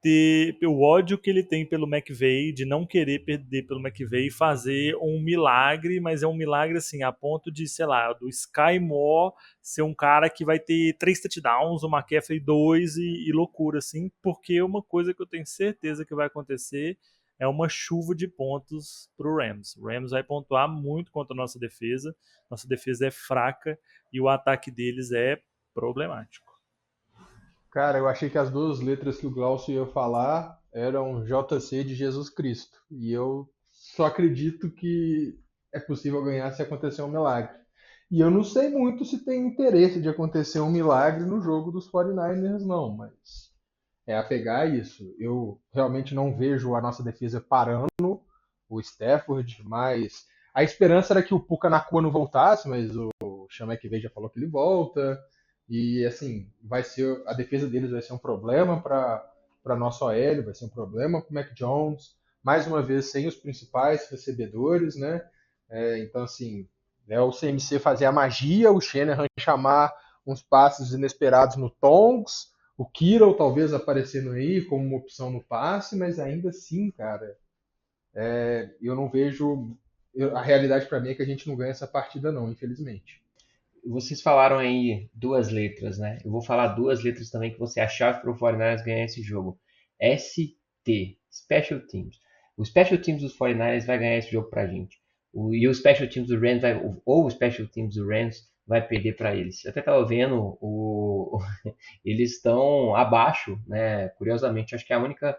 ter o ódio que ele tem pelo McVay, de não querer perder pelo McVay e fazer um milagre, mas é um milagre assim, a ponto de, sei lá, do Sky Moore ser um cara que vai ter 3 touchdowns, o McCaffrey 2 e loucura, assim, porque uma coisa que eu tenho certeza que vai acontecer é uma chuva de pontos pro Rams. O Rams vai pontuar muito contra a nossa defesa é fraca e o ataque deles é problemático.
Cara, eu achei que as 2 letras que o Glaucio ia falar eram JC de Jesus Cristo. E eu só acredito que é possível ganhar se acontecer um milagre. E eu não sei muito se tem interesse de acontecer um milagre no jogo dos 49ers, não, mas é apegar isso. Eu realmente não vejo a nossa defesa parando o Stafford, mas a esperança era que o Puka Nakua não voltasse, mas o Sean McVay já falou que ele volta. E assim, vai ser a defesa deles vai ser um problema para nosso OL, vai ser um problema para o Mac Jones. Mais uma vez sem os principais recebedores, né? Então assim, o CMC fazer a magia, o Shanahan chamar uns passes inesperados no Tongs, o Kittle talvez aparecendo aí como uma opção no passe, mas ainda assim, cara, eu não vejo. A realidade para mim é que a gente não ganha essa partida, não, infelizmente.
Vocês falaram aí duas letras, né? Eu vou falar duas letras também que você achava para o 49ers ganhar esse jogo. ST, Special Teams. O Special Teams dos 49ers vai ganhar esse jogo pra gente. E o Special Teams do Rams ou o Special Teams do Rams vai perder para eles. Eu até estava vendo, eles estão abaixo, né? Curiosamente, acho que a única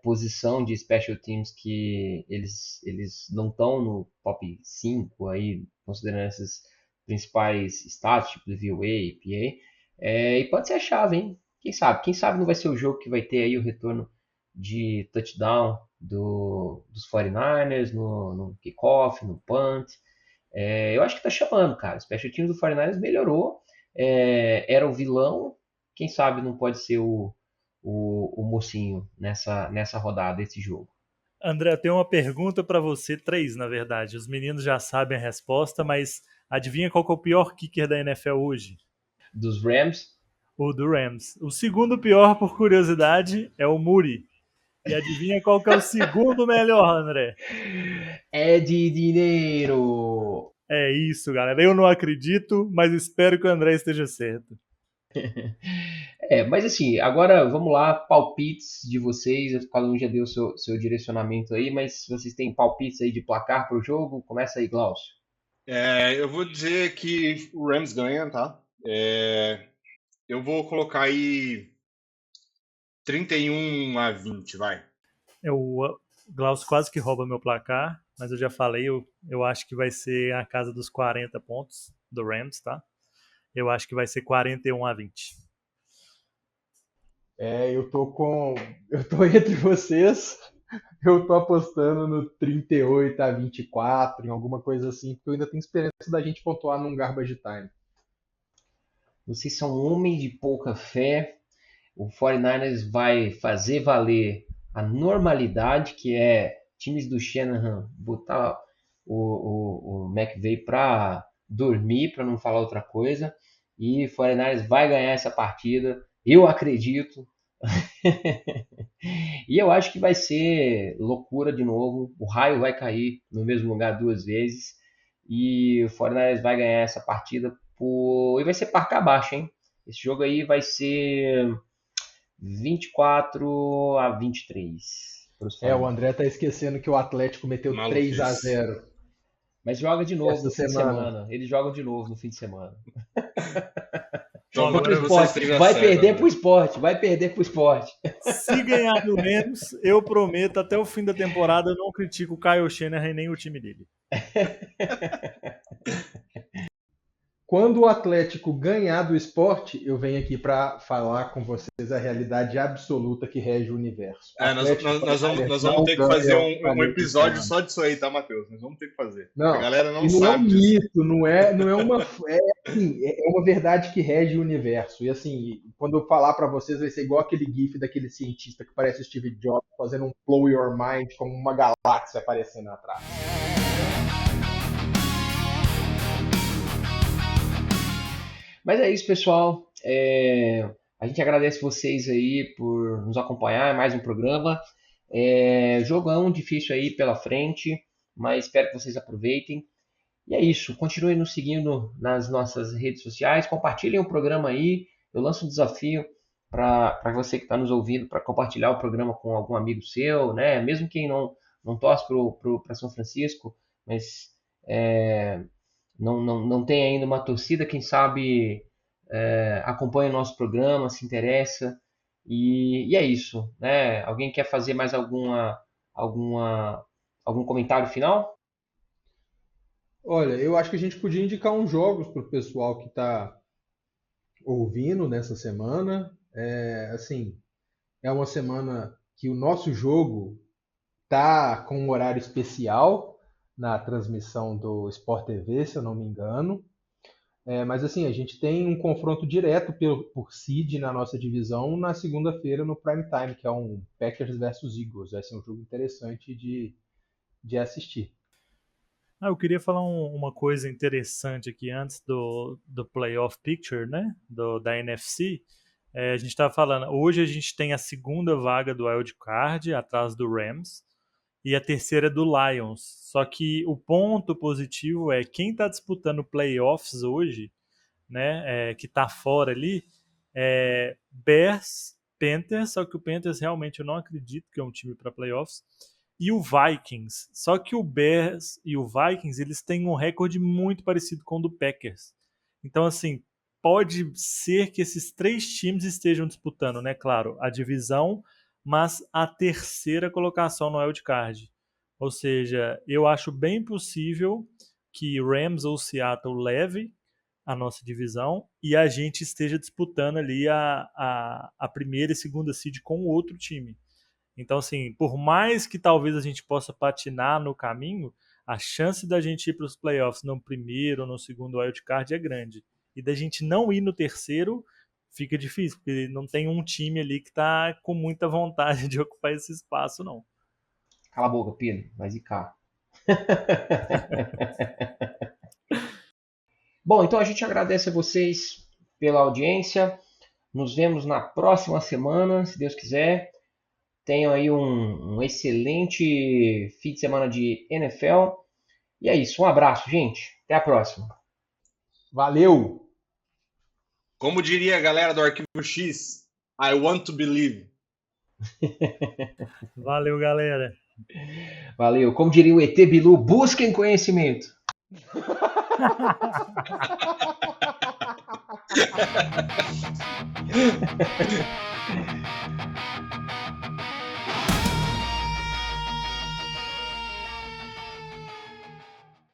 posição de special teams que eles não estão no top 5 aí, considerando esses principais status, tipo VOA, PA, e pode ser a chave, hein? Quem sabe? Quem sabe não vai ser o jogo que vai ter aí o retorno de touchdown dos 49ers no kickoff, no punt. Eu acho que tá chamando, cara. O special teams do 49ers melhorou. Era o vilão. Quem sabe não pode ser o mocinho nessa rodada, esse jogo.
André, eu tenho uma pergunta para você, três na verdade. Os meninos já sabem a resposta, mas adivinha qual que é o pior kicker da NFL hoje?
Dos Rams,
O do Rams. O segundo pior, por curiosidade, é o Muri. E adivinha qual que é o segundo melhor, André?
é de dinheiro.
É isso, galera. Eu não acredito, mas espero que o André esteja certo.
Mas assim, agora vamos lá, palpites de vocês. Cada um já deu seu direcionamento aí, mas se vocês têm palpites aí de placar para o jogo, começa aí, Glaucio.
Eu vou dizer que o Rams ganha, tá? Eu vou colocar aí 31-20, vai.
O Glaucio quase que rouba meu placar, mas eu já falei, eu acho que vai ser a casa dos 40 pontos do Rams, tá? Eu acho que vai ser 41-20.
Eu tô entre vocês. Eu tô apostando no 38-24, em alguma coisa assim, porque eu ainda tenho esperança da gente pontuar num garbage time.
Vocês são homens de pouca fé. O 49ers vai fazer valer a normalidade, que é times do Shanahan botar o McVay para dormir, para não falar outra coisa. E o 49ers vai ganhar essa partida. Eu acredito. E eu acho que vai ser loucura de novo. O raio vai cair no mesmo lugar duas vezes. E o 49ers vai ganhar essa partida e vai ser parca abaixo, hein? Esse jogo aí vai ser 24-23 para os
O
49ers.
André tá esquecendo que o Atlético meteu
Maluquice.
3-0
Mas joga de novo
essa
no fim de
semana.
semana. Eles jogam de novo no fim de semana.
Então
Agora
agora
Esporte.
vocês 3-0.
Vai perder pro esporte. Vai perder pro esporte.
Se ganhar do Rams, eu prometo, até o fim da temporada, eu não critico o Kyle Shanahan nem o time dele.
Quando o Atlético ganhar do esporte, eu venho aqui para falar com vocês a realidade absoluta que rege o universo.
Nós vamos ter que fazer um episódio só disso aí, tá, Matheus? Nós vamos ter que fazer.
Não,
a galera não
e não
sabe
é um
disso.
mito, não é uma. É uma verdade que rege o universo. E assim, quando eu falar para vocês, vai ser igual aquele GIF daquele cientista que parece o Steve Jobs fazendo um blow your mind como uma galáxia aparecendo atrás.
Mas é isso, pessoal. A gente agradece vocês aí por nos acompanhar em mais um programa. Jogão difícil aí pela frente, mas espero que vocês aproveitem. E é isso. Continuem nos seguindo nas nossas redes sociais. Compartilhem o programa aí. Eu lanço um desafio para você que está nos ouvindo para compartilhar o programa com algum amigo seu, né? Mesmo quem não torce para São Francisco, mas não tem ainda uma torcida, quem sabe acompanha o nosso programa, se interessa. E é isso, né? Alguém quer fazer mais algum comentário final?
Olha, eu acho que a gente podia indicar uns jogos para o pessoal que está ouvindo nessa semana. Assim, é uma semana que o nosso jogo tá com um horário especial na transmissão do Sport TV, se eu não me engano. Mas assim, a gente tem um confronto direto por seed na nossa divisão na segunda-feira no Prime Time, que é um Packers versus Eagles. Vai ser um jogo interessante de assistir.
Eu queria falar uma coisa interessante aqui antes do Playoff Picture, né? Da NFC. A gente estava falando, hoje a gente tem a segunda vaga do Wild Card, atrás do Rams, e a terceira do Lions. Só que o ponto positivo é quem está disputando playoffs hoje, né, que está fora ali, Bears, Panthers, só que o Panthers realmente eu não acredito que é um time para playoffs, e o Vikings. Só que o Bears e o Vikings, eles têm um recorde muito parecido com o do Packers. Então, assim, pode ser que esses três times estejam disputando, né, claro, a divisão, mas a terceira colocação no wildcard. Ou seja, eu acho bem possível que Rams ou Seattle leve a nossa divisão e a gente esteja disputando ali a primeira e segunda seed com o outro time. Então, assim, por mais que talvez a gente possa patinar no caminho, a chance da gente ir para os playoffs no primeiro ou no segundo wildcard é grande. E da gente não ir no terceiro fica difícil, porque não tem um time ali que está com muita vontade de ocupar esse espaço, não.
Cala a boca, Pedro, vai zicar. Bom, então a gente agradece a vocês pela audiência. Nos vemos na próxima semana, se Deus quiser. Tenham aí um excelente fim de semana de NFL. E é isso, um abraço, gente. Até a próxima.
Valeu!
Como diria a galera do Arquivo X, I want to believe.
Valeu, galera.
Valeu. Como diria o ET Bilu, busquem conhecimento.